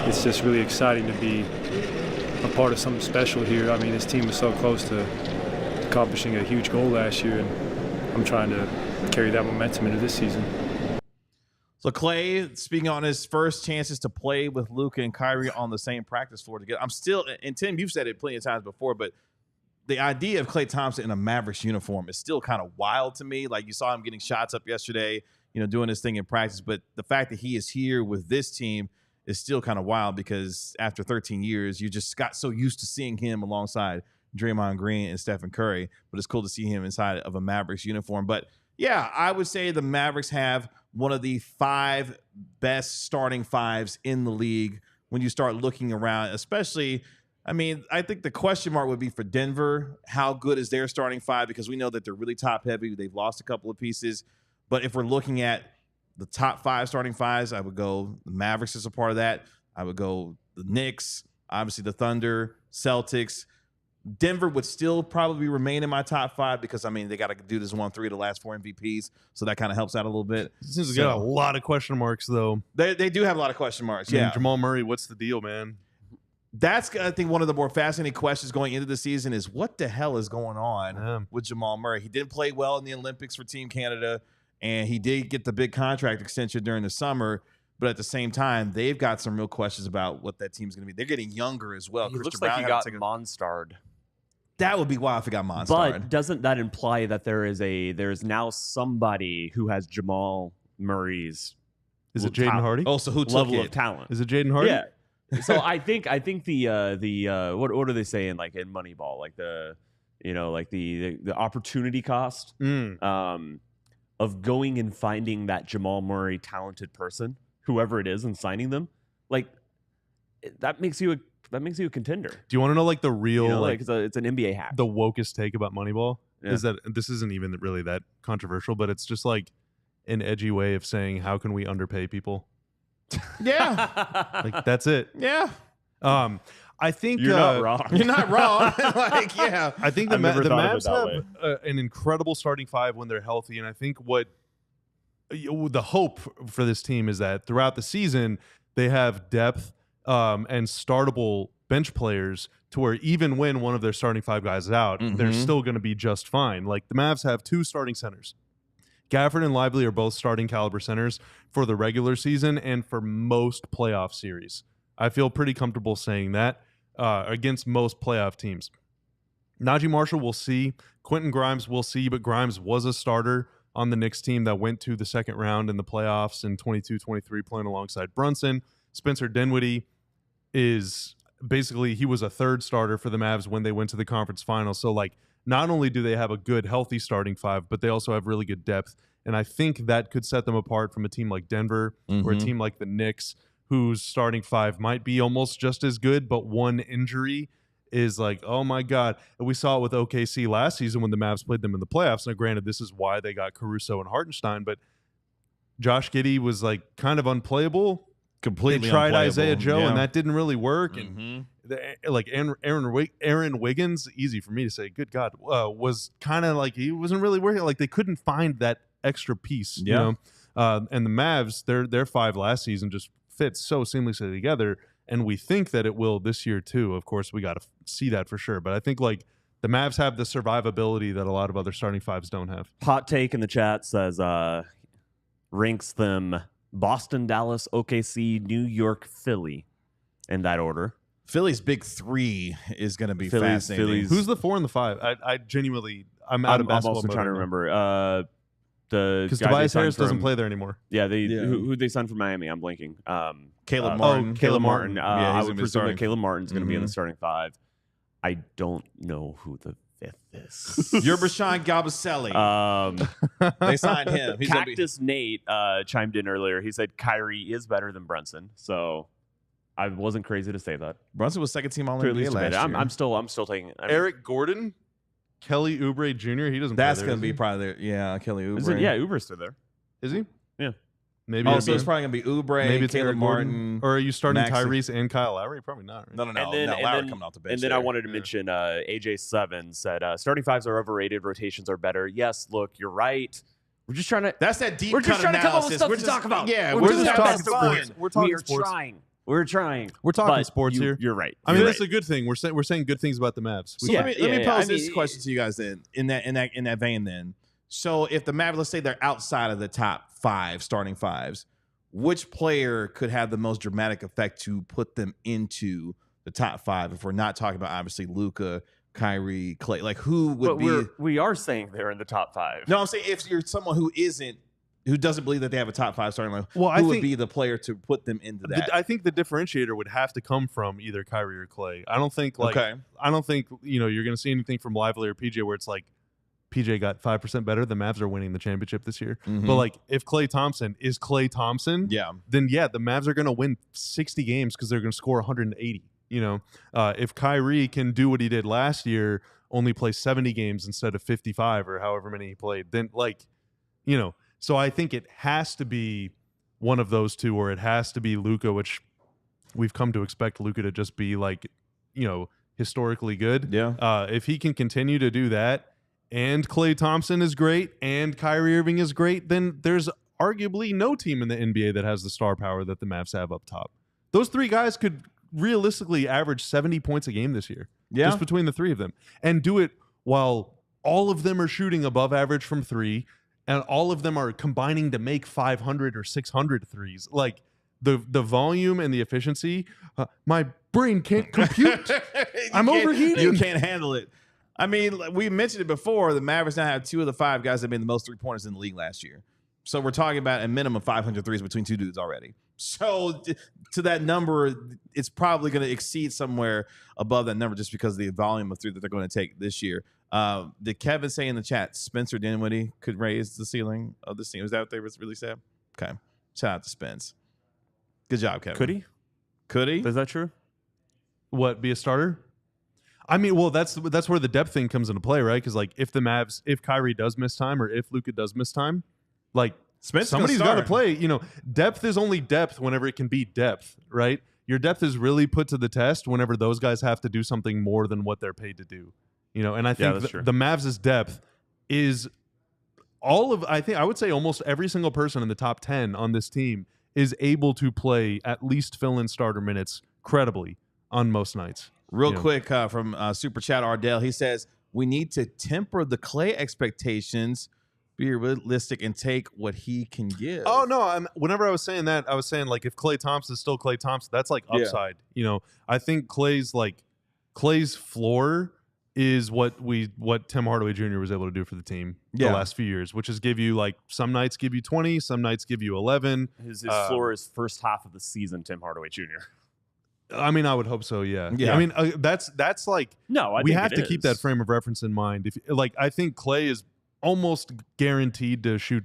it's just really exciting to be a part of something special here. I mean, this team was so close to accomplishing a huge goal last year, and I'm trying to carry that momentum into this season. So Klay, speaking on his first chances to play with Luka and Kyrie on the same practice floor together. I'm still, and Tim, you've said it plenty of times before, but the idea of Klay Thompson in a Mavericks uniform is still kind of wild to me. Like, you saw him getting shots up yesterday, doing his thing in practice, but the fact that he is here with this team is still kind of wild, because after 13 years, you just got so used to seeing him alongside Draymond Green and Stephen Curry, but it's cool to see him inside of a Mavericks uniform. But yeah, I would say the Mavericks have one of the 5 best starting 5s in the league when you start looking around, especially, I think the question mark would be for Denver. How good is their starting 5? Because we know that they're really top heavy. They've lost a couple of pieces. But if we're looking at the top 5 starting 5s, I would go the Mavericks as a part of that. I would go the Knicks, obviously the Thunder, Celtics. Denver would still probably remain in my top 5 because, they got to do this 1-3 of the last 4 MVPs. So that kind of helps out a little bit. This has got a lot of question marks, though. They do have a lot of question marks, yeah. Jamal Murray, what's the deal, man? That's, I think, one of the more fascinating questions going into the season is what the hell is going on with Jamal Murray? He didn't play well in the Olympics for Team Canada, and he did get the big contract extension during the summer. But at the same time, they've got some real questions about what that team's going to be. They're getting younger as well. He looks like he got Monstard. That would be wild if he got Monstard. But doesn't that imply that there is now somebody who has Jamal Murray's? Is it Jaden Hardy? Oh, so who took level it? of talent? Is it Jaden Hardy? Yeah. So I think the what are they saying, like in Moneyball, like the opportunity cost of going and finding that Jamal Murray talented person, whoever it is, and signing them, like that makes you a contender. Do you want to know like the real it's an NBA hack? The wokest take about Moneyball is that this isn't even really that controversial, but it's just like an edgy way of saying how can we underpay people. Yeah. Like that's it. Yeah. I think you're not wrong. You're not wrong. Like, yeah. I think the Mavs have an incredible starting 5 when they're healthy, and I think what the hope for this team is that throughout the season they have depth and startable bench players to where even when one of their starting 5 guys is out, they're still going to be just fine. Like the Mavs have 2 starting centers. Gafford and Lively are both starting caliber centers for the regular season and for most playoff series. I feel pretty comfortable saying that against most playoff teams. Najee Marshall, we'll see. Quentin Grimes, we'll see. But Grimes was a starter on the Knicks team that went to the second round in the playoffs in 22-23 playing alongside Brunson. Spencer Dinwiddie is basically, he was a 3rd starter for the Mavs when they went to the conference finals. So, like, not only do they have a good, healthy starting 5, but they also have really good depth And I think that could set them apart from a team like Denver or a team like the Knicks, whose starting five might be almost just as good, but one injury is like, oh my God. And we saw it with OKC last season when the Mavs played them in the playoffs. Now, granted, this is why they got Caruso and Hartenstein, but Josh Giddey was like kind of unplayable. Completely they tried unplayable. Isaiah Joe, yeah. and that didn't really work. And like Aaron Wiggins, easy for me to say, good God, was kind of like he wasn't really working. Like they couldn't find that extra piece, you know. And the Mavs, their five last season just fits so seamlessly together, and we think that it will this year too. Of course, we got to see that for sure. But I think like the Mavs have the survivability that a lot of other starting fives don't have. Hot take in the chat says ranks them Boston, Dallas, OKC, New York, Philly in that order. Philly's big three is going to be fascinating. Who's the 4 and the 5? I genuinely, I'm out of I'm basketball also mode trying to right now. remember. Because guy Tobias they signed Harris doesn't from- play there anymore. Yeah, who they signed from Miami? I'm blanking. Caleb Martin. Caleb Martin. Yeah, I he's would gonna be presume starting. that Caleb Martin's going to be in the starting five. I don't know who the fifth is. You're Rashawn Galbaselli. They signed him. He's gonna be- Cactus Nate chimed in earlier. He said Kyrie is better than Brunson. So I wasn't crazy to say that. Brunson was second team All To at NBA least last admit it. year. I'm still taking Eric Gordon, Kelly Oubre Jr. He doesn't. That's play there, going is to be he? probably there. Yeah, Kelly Oubre. Is it? Yeah, Uber's still there. Is he? Yeah. Maybe. Oh, it's so it's him. probably going to be Oubre, Maybe it's Caleb Eric Martin. Gordon. Or are you starting Maxey. Tyrese and Kyle Lowry? Probably not. Right? No. And then, Lowry coming off the bench. and then I there. wanted to mention AJ7 said starting fives are overrated, rotations are better. Yes, look, you're right. We're just trying to. That's that deep We're just cut trying to come up analysis. with stuff We're to just, talk about. Yeah, we're we're just just talking having sports. fun. We're talking we are sports. trying. We're trying. We're talking But sports here. You're right. I mean, You're that's a good thing. We're saying good things about the Mavs. So We let should. me pose I this mean, question to you guys then. In that vein, then. So if the Mavericks, let's say they're outside of the top 5 starting fives, which player could have the most dramatic effect to put them into the top 5? If we're not talking about obviously Luka, Kyrie, Klay, like who would be? We are saying they're in the top 5. No, I'm saying if you're someone who doesn't believe that they have a top 5 starting line, Well, I who would think- be the player to put them into that? I think the differentiator would have to come from either Kyrie or Klay. I don't think you're going to see anything from Lively or PJ where it's like PJ got 5% better. The Mavs are winning the championship this year. But like if Klay Thompson is Klay Thompson, then the Mavs are going to win 60 games because they're going to score 180. You know, if Kyrie can do what he did last year, only play 70 games instead of 55 or however many he played, then so I think it has to be one of those two, or it has to be Luka, which we've come to expect Luka to just be like, historically good. Yeah. If he can continue to do that, and Klay Thompson is great, and Kyrie Irving is great, then there's arguably no team in the NBA that has the star power that the Mavs have up top. Those 3 guys could realistically average 70 points a game this year. Yeah. Just between the 3 of them. And do it while all of them are shooting above average from 3, and all of them are combining to make 500 or 600 threes. Like the volume and the efficiency, my brain can't compute. I'm overheating. You can't handle it. I mean, we mentioned it before. The Mavericks now have 2 of the 5 guys that made the most 3-pointers in the league last year. So we're talking about a minimum 500 threes between 2 dudes already. So to that number, it's probably going to exceed somewhere above that number just because of the volume of 3 that they're going to take this year. Did Kevin say in the chat Spencer Dinwiddie could raise the ceiling of this team? Is that what they really said? Okay. Shout out to Spence. Good job, Kevin. Could he? Could he? Is that true? What, be a starter? I mean, well, that's where the depth thing comes into play, right? Because like if Kyrie does miss time, or if Luka does miss time, like somebody's got to play. Depth is only depth whenever it can be depth, right? Your depth is really put to the test whenever those guys have to do something more than what they're paid to do. And I think the Mavs' depth is I would say almost every single person in the top 10 on this team is able to play at least fill-in starter minutes credibly on most nights. Real quick from Super Chat Ardell, he says, we need to temper the Klay expectations, be realistic, and take what he can give. Oh, no. Whenever I was saying that, I was saying, like, if Klay Thompson is still Klay Thompson, that's, like, upside. I think Klay's floor is what Tim Hardaway Jr. was able to do for the team the last few years, which is give you, like, some nights give you 20, some nights give you 11. His floor is first half of the season, Tim Hardaway Jr. I mean, I would hope so. Yeah. Yeah. I mean, that's like, no, we have to keep that frame of reference in mind. I think Klay is almost guaranteed to shoot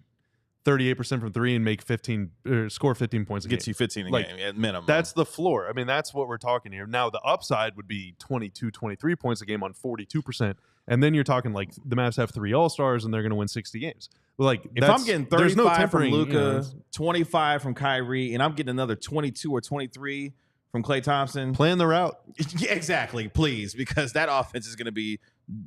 38% from three and make 15 or score 15 points a game. Gets you 15 a game at minimum. That's the floor. I mean, that's what we're talking here. Now, the upside would be 22, 23 points a game on 42%. And then you're talking like the Mavs have 3 All-Stars and they're going to win 60 games. Like, if I'm getting 35 from Luka, you know, 25 from Kyrie, and I'm getting another 22 or 23 from Klay Thompson. Plan the route. Yeah, exactly, please, because that offense is going to be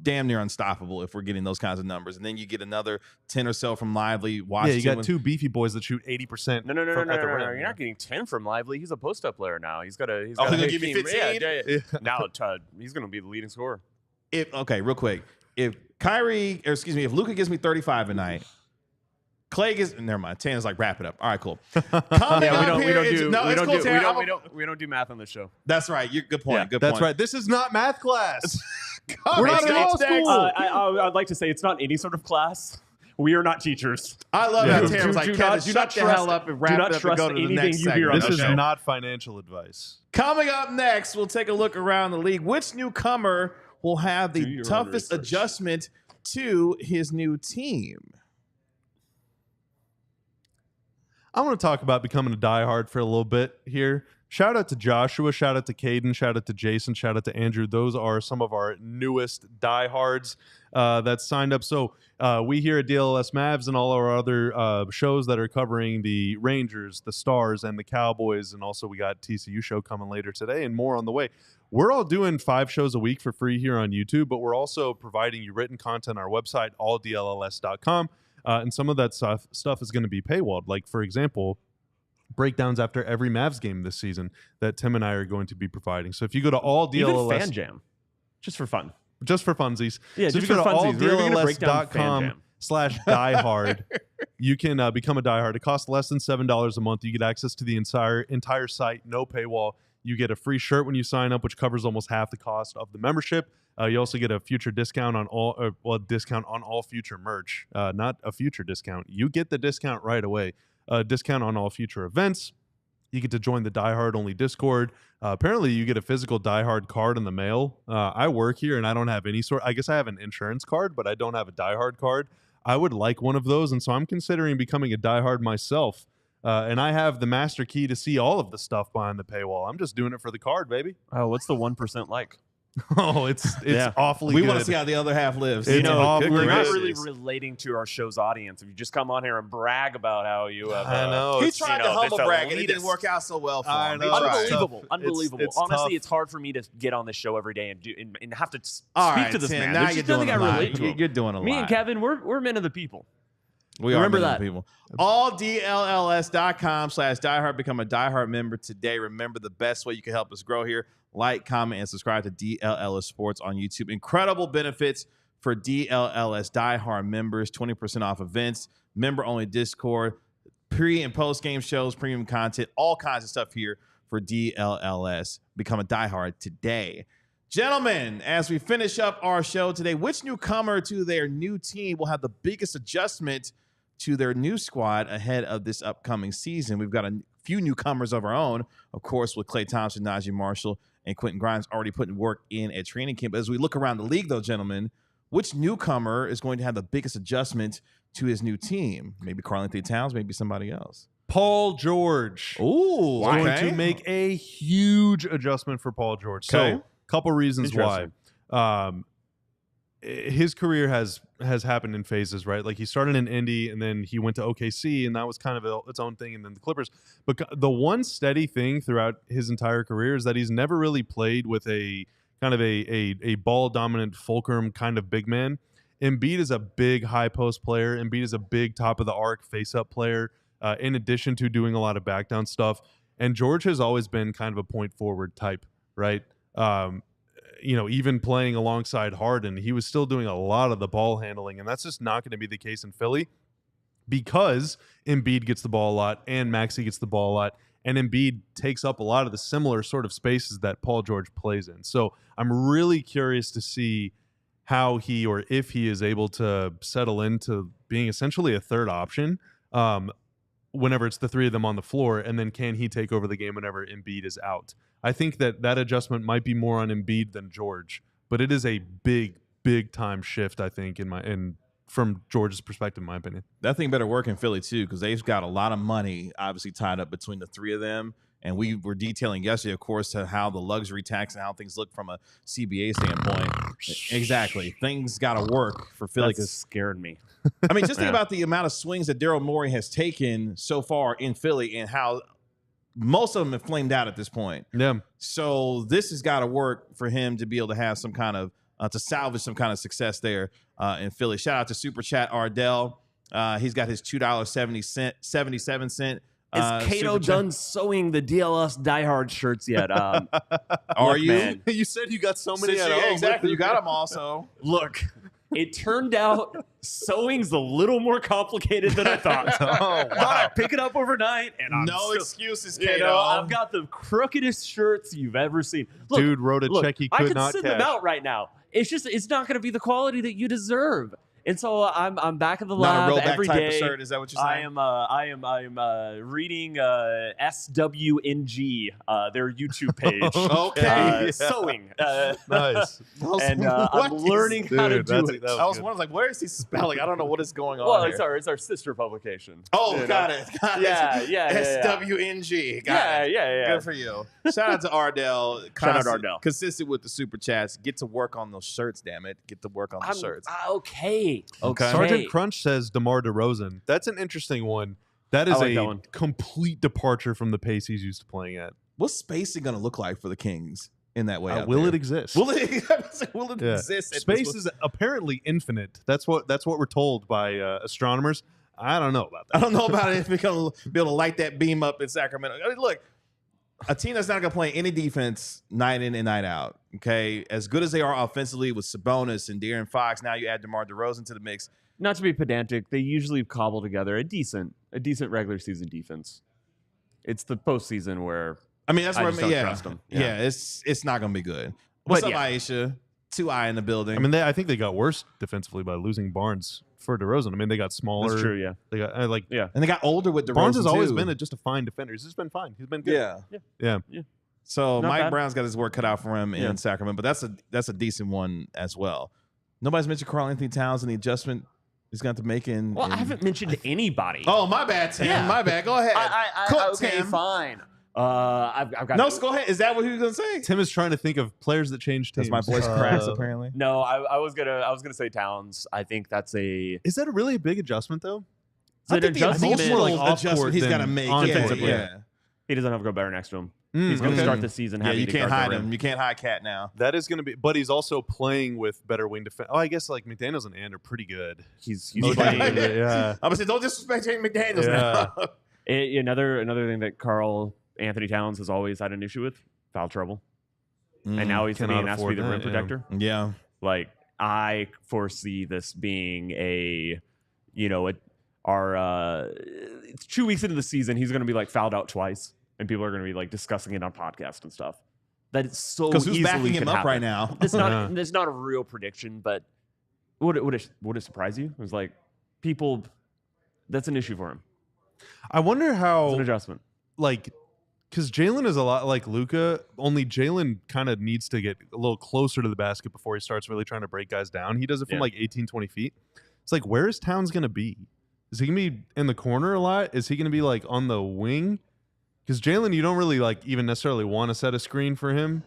damn near unstoppable if we're getting those kinds of numbers. And then you get another 10 or so from Lively. Yeah, you got 2 beefy boys that shoot 80%. No. You're not getting 10 from Lively. He's a post-up player now. He's got a. He's he's got going to give me 15? Yeah. Now he's going to be the leading scorer. Okay, real quick. If if Luka gives me 35 tonight, Klay gets. Never mind. Tanner's like, wrap it up. All right, cool. We don't do math on this show. That's right. Good point. Yeah, good that's point. right. This is not math class. We're not in law school. I'd like to say it's not any sort of class. We are not teachers. I love how Tanner was like, Kevin, shut the hell up and wrap it up and go to the next segment. This is not financial advice. Coming up next, we'll take a look around the league. Which newcomer will have the toughest adjustment to his new team? I want to talk about becoming a diehard for a little bit here. Shout out to Joshua, shout out to Caden, shout out to Jason, shout out to Andrew. Those are some of our newest diehards that signed up. So we here at DLLS Mavs and all our other shows that are covering the Rangers, the Stars, and the Cowboys, and also we got TCU show coming later today and more on the way. We're all doing 5 shows a week for free here on YouTube, but we're also providing you written content on our website, alldlls.com. And some of that stuff is going to be paywalled. Like, for example, breakdowns after every Mavs game this season that Tim and I are going to be providing. So if you go to all DLLS... Even Fan Jam. Just for fun. Just for funsies. Yeah, so just if you for go to funsies. alldlls.com/diehard, you can become a diehard. It costs less than $7 a month. You get access to the entire site, no paywall. You get a free shirt when you sign up, which covers almost half the cost of the membership. You also get a future discount on all future merch. Not a future discount. You get the discount right away. Discount on all future events. You get to join the Die Hard only Discord. Apparently, you get a physical Die Hard card in the mail. I work here and I don't have any sort. I guess I have an insurance card, but I don't have a Die Hard card. I would like one of those, and so I'm considering becoming a Die Hard myself. And I have the master key to see all of the stuff behind the paywall. I'm just doing it for the card, baby. Oh, what's the 1% like? Oh, it's awfully we good. want to see how the other half lives. It's we're not really relating to our show's audience. If you just come on here and brag about how you have, I know. He tried to humble brag and it didn't work out so well for him. Unbelievable. It's honestly, tough. it's hard for me to get on this show every day and have to speak right, to this Tim, man. now There's you're just nothing doing I a lot. relate to him. You're doing a lot. Me and Kevin, we're men of the people. We Remember are that. people. AllDLLS.com/diehard. Become a diehard member today. Remember, the best way you can help us grow here: like, comment, and subscribe to DLLS Sports on YouTube. Incredible benefits for DLLS diehard members: 20% off events, member-only Discord, pre- and post-game shows, premium content, all kinds of stuff here for DLLS. Become a diehard today. Gentlemen, as we finish up our show today, which newcomer to their new team will have the biggest adjustment to their new squad ahead of this upcoming season? We've got a few newcomers of our own, of course, with Klay Thompson, Najee Marshall, and Quentin Grimes already putting work in at training camp. But as we look around the league, though, gentlemen, which newcomer is going to have the biggest adjustment to his new team? Maybe Karl-Anthony Towns, maybe somebody else. Paul George. Ooh, going to make a huge adjustment for Paul George. Okay. So, couple reasons why. His career has happened in phases, right? Like he started in Indy and then he went to OKC and that was kind of its own thing, and then the Clippers. But the one steady thing throughout his entire career is that he's never really played with a kind of a ball dominant fulcrum kind of big man. Embiid is a big high post player. Embiid is a big top of the arc face up player, in addition to doing a lot of back down stuff. And George has always been kind of a point forward type, right? Even playing alongside Harden, he was still doing a lot of the ball handling, and that's just not going to be the case in Philly because Embiid gets the ball a lot and Maxey gets the ball a lot, and Embiid takes up a lot of the similar sort of spaces that Paul George plays in. So I'm really curious to see how he, or if he is able to settle into being essentially a third option whenever it's the three of them on the floor, and then can he take over the game whenever Embiid is out? I think that adjustment might be more on Embiid than George, but it is a big time shift, I think, from George's perspective, in my opinion. That thing better work in Philly too, because they've got a lot of money obviously tied up between the three of them. And we were detailing yesterday, of course, to how the luxury tax and how things look from a CBA standpoint. Exactly. Things got to work for Philly. That scared me. I mean, just think about the amount of swings that Daryl Morey has taken so far in Philly and how most of them have flamed out at this point. Yeah. So this has got to work for him to be able to have some kind of, to salvage some kind of success there in Philly. Shout out to Super Chat Ardell. He's got his $2.77. Is Cato done sewing the DLS diehard shirts yet? Are you? Man, You said you got so many at home. Exactly. You got them all. So look, it turned out sewing's a little more complicated than I thought. wow. I pick it up overnight, and I'm no still, excuses, you Cato. know, I've got the crookedest shirts you've ever seen. Look, Dude wrote a check he could I not send cash. them out right now. It's not going to be the quality that you deserve. And so I'm back at the Not lab a rollback every type day. of shirt. Is that what you're saying? I am reading SWNG, their YouTube page. Okay. Sewing. Nice. And I'm learning how to do it. I was wondering, like, where is he spelling? I don't know what is going on. Well, here. it's our sister publication. Oh, You got know? it. Yeah. SWNG. Got it. Yeah. Good for you. Shout out to Ardell. Shout out to Ardell. Consistent with the super chats. Get to work on those shirts, damn it. Get to work on the shirts. Okay. Sergeant Crunch says DeMar DeRozan. That's an interesting one. That is a complete departure from the pace he's used to playing at. What's spacing going to look like for the Kings in that way? Will it exist? Will it exist? Space is apparently infinite. That's what we're told by astronomers. I don't know about that. I don't know about it if we're going to be able to light that beam up in Sacramento. I mean, look, a team that's not going to play any defense night in and night out, okay? As good as they are offensively with Sabonis and De'Aaron Fox, now you add DeMar DeRozan to the mix. Not to be pedantic, they usually cobble together a decent regular season defense. It's the postseason where I mean, that's where don't trust them. Yeah, it's not going to be good. What's up, Aisha? 2I in the building. I mean, I think they got worse defensively by losing Barnes for DeRozan. I mean, they got smaller. That's true, yeah. They got and they got older with DeRozan. Barnes has always too. been just a fine defender. He's just been fine. He's been good. Yeah. So Not Mike bad. Brown's got his work cut out for him in Sacramento, but that's a decent one as well. Nobody's mentioned Karl Anthony Towns and the adjustment he's got to make in. I haven't mentioned anybody. Oh, my bad, Tim. Yeah. My bad. Go ahead. Okay, Tim. Fine. I've got No, go ahead. Is that what he was gonna say? Tim is trying to think of players that changed teams. That's my voice cracks apparently. No, I was gonna say Towns. I think that's a. Is that a really big adjustment though? I think the emotional more like adjustment off-court he's got to than make on-court. Yeah. He doesn't have a go better next to him. He's going to start the season. Yeah, having you to can't guard the hide rim. him. You can't hide Cat now. That is going to be, but he's also playing with better wing defense. Oh, I guess like McDaniels and Ant are pretty good. He's Okay. playing. Yeah. I'm gonna say, don't disrespect Jaden McDaniels Yeah. now. Another thing that Karl Anthony Towns has always had an issue with: foul trouble. And now he's Cannot being asked to be afford the rim that, yeah. protector. Yeah. Like, I foresee this being it's 2 weeks into the season, he's going to be like fouled out twice, and people are going to be like discussing it on podcasts and stuff. That it's so Because who's easily backing him can up happen. right now? It's not a real prediction, but would it surprise you? It was like people. That's an issue for him. I wonder It's how an adjustment. because Jalen is a lot like Luka, only Jalen kind of needs to get a little closer to the basket before he starts really trying to break guys down. He does it from like 18, 20 feet. It's like, where is Towns going to be? Is he going to be in the corner a lot? Is he going to be like on the wing? Because Jalen, you don't really like even necessarily want to set a screen for him.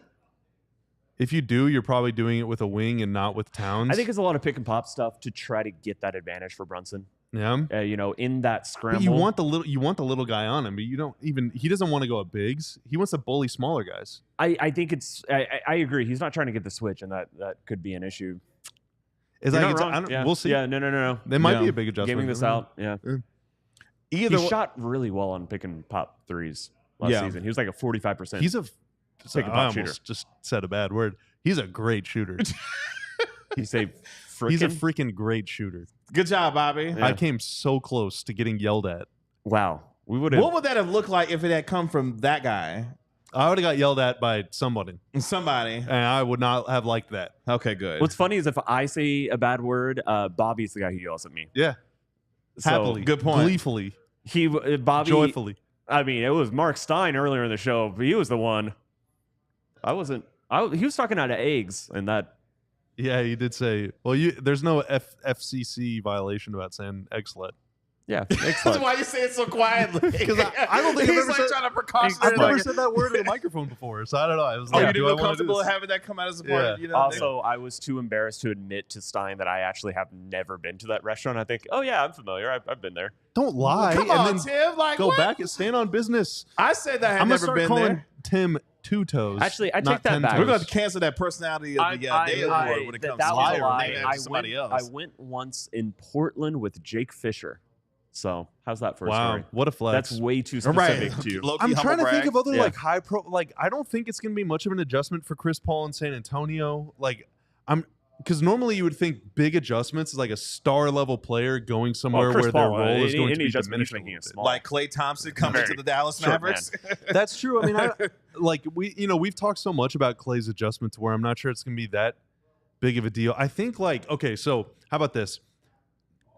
If you do, you're probably doing it with a wing and not with Towns. I think it's a lot of pick and pop stuff to try to get that advantage for Brunson. Yeah. In that scramble. But you want the little guy on him, but you don't even. He doesn't want to go at bigs. He wants to bully smaller guys. I think it's. I agree. He's not trying to get the switch, and that could be an issue. Is You're that not wrong. Yeah. we'll see. Yeah, no. They might be a big adjustment. Gaming this out. Yeah. He shot really well on pick and pop threes last season. He was like a 45%. He's a pick and I pop shooter. almost just said a bad word. He's a great shooter. He's a freaking great shooter. Good job, Bobby. Yeah. I came so close to getting yelled at. Wow. We would have. What would that have looked like if it had come from that guy? I would have got yelled at by somebody, Somebody. and I would not have liked that. Okay, good. What's funny is if I say a bad word, Bobby's the guy who yells at me. Yeah, So happily, good point. gleefully, Bobby, joyfully. I mean, it was Marc Stein earlier in the show, but he was the one. I wasn't. He was talking out of eggs, and that Yeah, you did say. Well, there's no FCC violation about saying egglet. Yeah, That's why you say it so quietly. Because I don't think he's I've ever like said, trying to precaution. I've never said that word in a microphone before, so I don't know. I was like, you didn't do I feel wanna do comfortable this? having that come out as a part Yeah. of, you know? Also, I was too embarrassed to admit to Stein that I actually have never been to that restaurant. I think, oh yeah, I'm familiar. I've been there. Don't lie. Come and on, then Tim. Like, go what? back and stand on business. I said that I had I'm gonna never start been calling there. Tim Two Toes. Actually, I not take that 10 back. toes. We're going to cancel that personality of the Day Award when it comes that to was a liar. lie. Name it after somebody else. I went once in Portland with Jake Fisher. So how's that for a Wow, story? what a flex! That's way too Right. specific to you. Low-key I'm humble trying to think brag. of other Yeah. like high pro. Like I don't think it's going to be much of an adjustment for Chris Paul in San Antonio. Like because normally you would think big adjustments is like a star level player going somewhere Chris where Paul, their role is any going to be adjustment he's diminished a making little is bit. small. Like Klay Thompson coming to Very the Dallas short Mavericks. That's true. I mean, we've talked so much about Klay's adjustment to where I'm not sure it's going to be that big of a deal. I think okay, so how about this?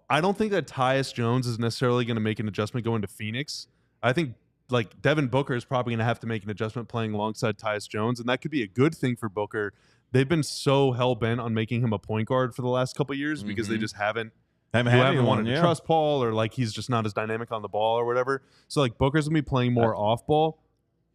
I don't think that Tyus Jones is necessarily going to make an adjustment going to Phoenix. I think like Devin Booker is probably going to have to make an adjustment playing alongside Tyus Jones, and that could be a good thing for Booker. They've been so hell bent on making him a point guard for the last couple of years because they just haven't wanted to trust Paul, or like he's just not as dynamic on the ball or whatever. So like Booker's gonna be playing more off ball.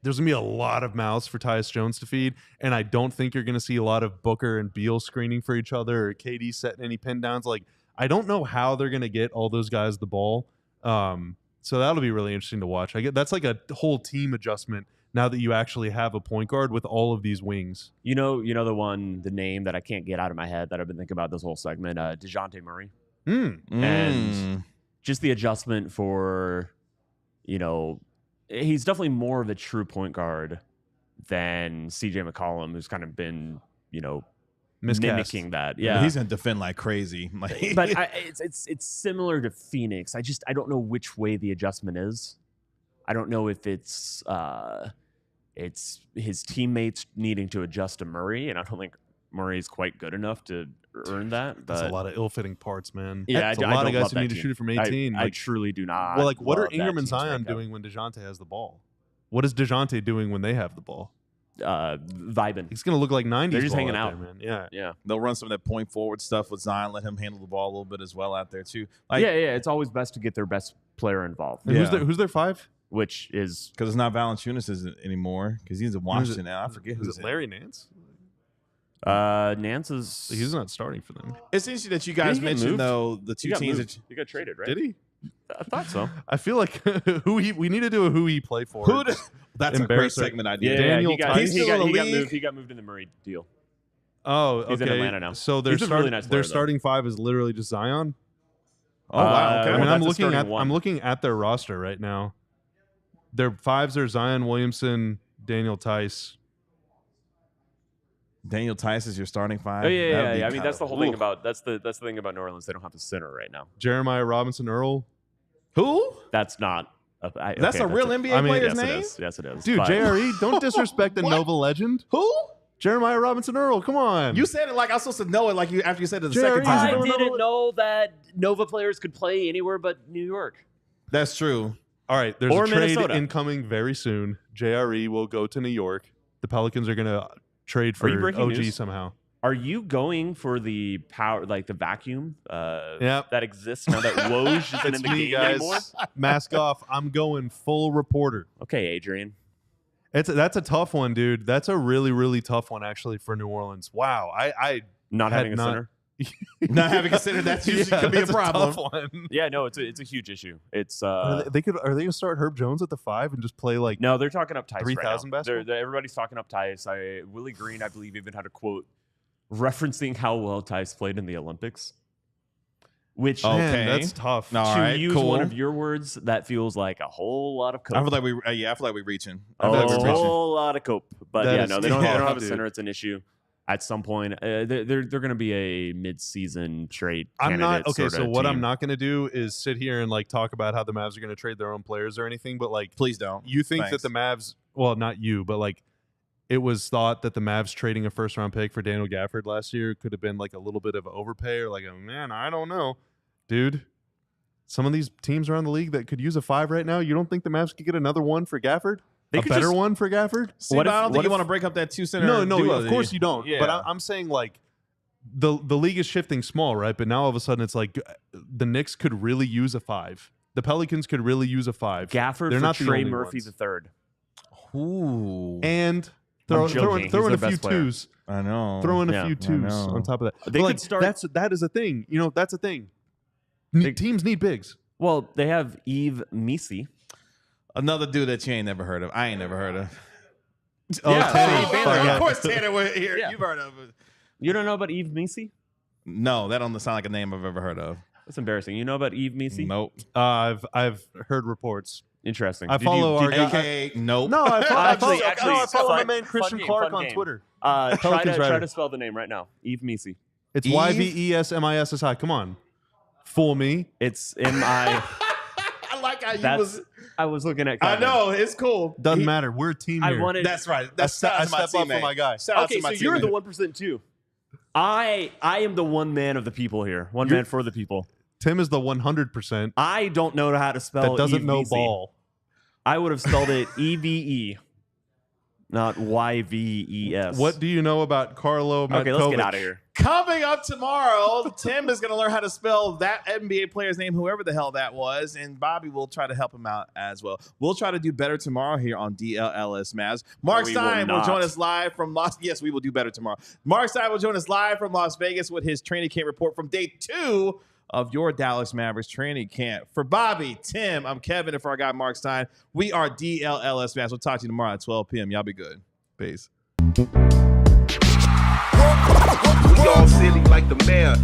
There's gonna be a lot of mouths for Tyus Jones to feed, and I don't think you're gonna see a lot of Booker and Beal screening for each other or KD setting any pin downs. Like I don't know how they're gonna get all those guys the ball. So that'll be really interesting to watch. That's like a whole team adjustment now that you actually have a point guard with all of these wings. You know the name that I can't get out of my head that I've been thinking about this whole segment, DeJounte Murray. And just the adjustment for, he's definitely more of a true point guard than CJ McCollum, who's kind of been, mimicking that. Yeah, he's gonna defend like crazy. But it's similar to Phoenix. I don't know which way the adjustment is. I don't know if it's his teammates needing to adjust to Murray, and I don't think Murray's quite good enough to earn that. That's a lot of ill-fitting parts, man. Yeah, That's a lot of guys who need to shoot it from 18. I truly do not. Well, like, what are love Ingram that and team's Zion breakout. doing when DeJounte has the ball? What is DeJounte doing when they have the ball? Vibing. He's going to look like 90s. They're just ball hanging out out. there, man. Yeah. They'll run some of that point forward stuff with Zion, let him handle the ball a little bit as well out there too. Yeah. It's always best to get their best player involved. And who's their five? Which is because it's not Valanciunas anymore because he's in Washington now. I forget who's it. Larry Nance. Nance is. He's not starting for them. It's interesting that you guys mentioned though the two teams that he got traded, right? Did he? I thought so. I feel like we need to do a who he play for. That's a great segment idea. Daniel he got moved. He got moved in the Murray deal. Oh, okay. He's in Atlanta now. So their really nice player, starting five is literally just Zion. Oh wow. Okay. I mean, Well, I'm looking at their roster right now. Their fives are Zion Williamson, Daniel Tice. Daniel Tice is your starting five. Oh yeah. I mean, kinda- that's the whole thing about that's the thing about New Orleans. They don't have a center right now. Jeremiah Robinson Earl. Who? That's not. That's a real NBA player's name. Yes, it is. Dude, But- JRE, don't disrespect the Nova legend. Who? Jeremiah Robinson Earl, come on. You said it like I was supposed to know it. Like you after you said it the Jerry, second I time. I didn't know that Nova players could play anywhere but New York. That's true. All right, there's Or a trade Minnesota. incoming very soon. JRE will go to New York. The Pelicans are going to trade for you breaking OG news? somehow. Are you going for the power, like the vacuum Yep. that exists now that Woj isn't in It's the me, game guys. anymore? Mask off. I'm going full reporter. Okay, Adrian. That's a tough one, dude. That's a really, really tough one, actually, for New Orleans. Wow. I Not had having a not- center. Not having considered that usually could be a that's problem. tough one. Yeah, no, it's a huge issue. It's Are they going to start Herb Jones at the 5 and just play like no, they're talking up Tice 3,000 right now. basketball? Everybody's talking up Tice. Willie Green, I believe, even had a quote referencing how well Tice played in the Olympics. Which Man, Okay. that's tough. No, all to right, use cool. one of your words, that feels like a whole lot of cope. I feel like we're reaching. I a feel like we're reaching. whole lot of cope. But That yeah, is no, they don't tough, have a dude. center. It's an issue. At some point, they're going to be a mid-season trade. I'm not candidate okay. sorta So what I'm team. not going to do is sit here and like talk about how the Mavs are going to trade their own players or anything. But like, Please don't. you think Thanks. that the Mavs? Well, not you, but like, it was thought that the Mavs trading a first-round pick for Daniel Gafford last year could have been like a little bit of overpay or like, I don't know, dude. Some of these teams around the league that could use a 5 right now. You don't think the Mavs could get another one for Gafford? They A could better just- one for Gafford? See, What but if- I don't think what you if- want to break up that 2 center. No, duo, of course you don't. Yeah. But I'm saying like, the league is shifting small, right? But now all of a sudden it's like the Knicks could really use a 5. The Pelicans could really use a 5. Gafford They're for not the Trey only Murphy ones. III. Ooh. And I'm throw in joking. a He's their few best player. twos. I know. Throw in a Yeah, few I twos know. on top of that. They But, could start- that is a thing. That's a thing. Teams need bigs. Well, they have Yves Missi. Another dude that you ain't never heard of. I ain't never heard of. Yeah, Tanner. see, Of Yeah. course, Tanner was here. Yeah. You've heard of it. You don't know about Yves Missi? No, that don't sound like a name I've ever heard of. That's embarrassing. You know about Yves Missi? Nope. I've heard reports. Interesting. I follow our guy. AKA nope. No, I follow, Actually, I follow my fun- man Christian fun game, Clark fun on game. Twitter. Try Pelicans writer. to spell the name right now. Yves Missi. It's Eve? YVESMISSI. Come on, fool me. It's M-I. I like how you That's. was. I was looking at. I Kevin. know it's cool. Doesn't matter. We're a team I here. wanted. That's right. That's I shout out to my step up for teammate. my guy. Shout out Okay, to my so you're the teammate. 1% too. I am the one man of the people here. One man for the people. Tim is the 100% I don't know how to spell. that doesn't Yves know Missi. ball. I would have spelled it EVE, not YVES. What do you know about Carlo Matkovic? Okay, let's get out of here. Coming up tomorrow, Tim is going to learn how to spell that NBA player's name, whoever the hell that was, and Bobby will try to help him out as well. We'll try to do better tomorrow here on DLLS Mavs. Marc We will Stein will not. join us live from Las. Yes, we will do better tomorrow. Marc Stein will join us live from Las Vegas with his training camp report from day 2 of your Dallas Mavericks training camp. For Bobby, Tim, I'm Kevin, and for our guy Marc Stein, we are DLLS Mavs. We'll talk to you tomorrow at 12 p.m. Y'all be good. Peace. We all silly like the mayor.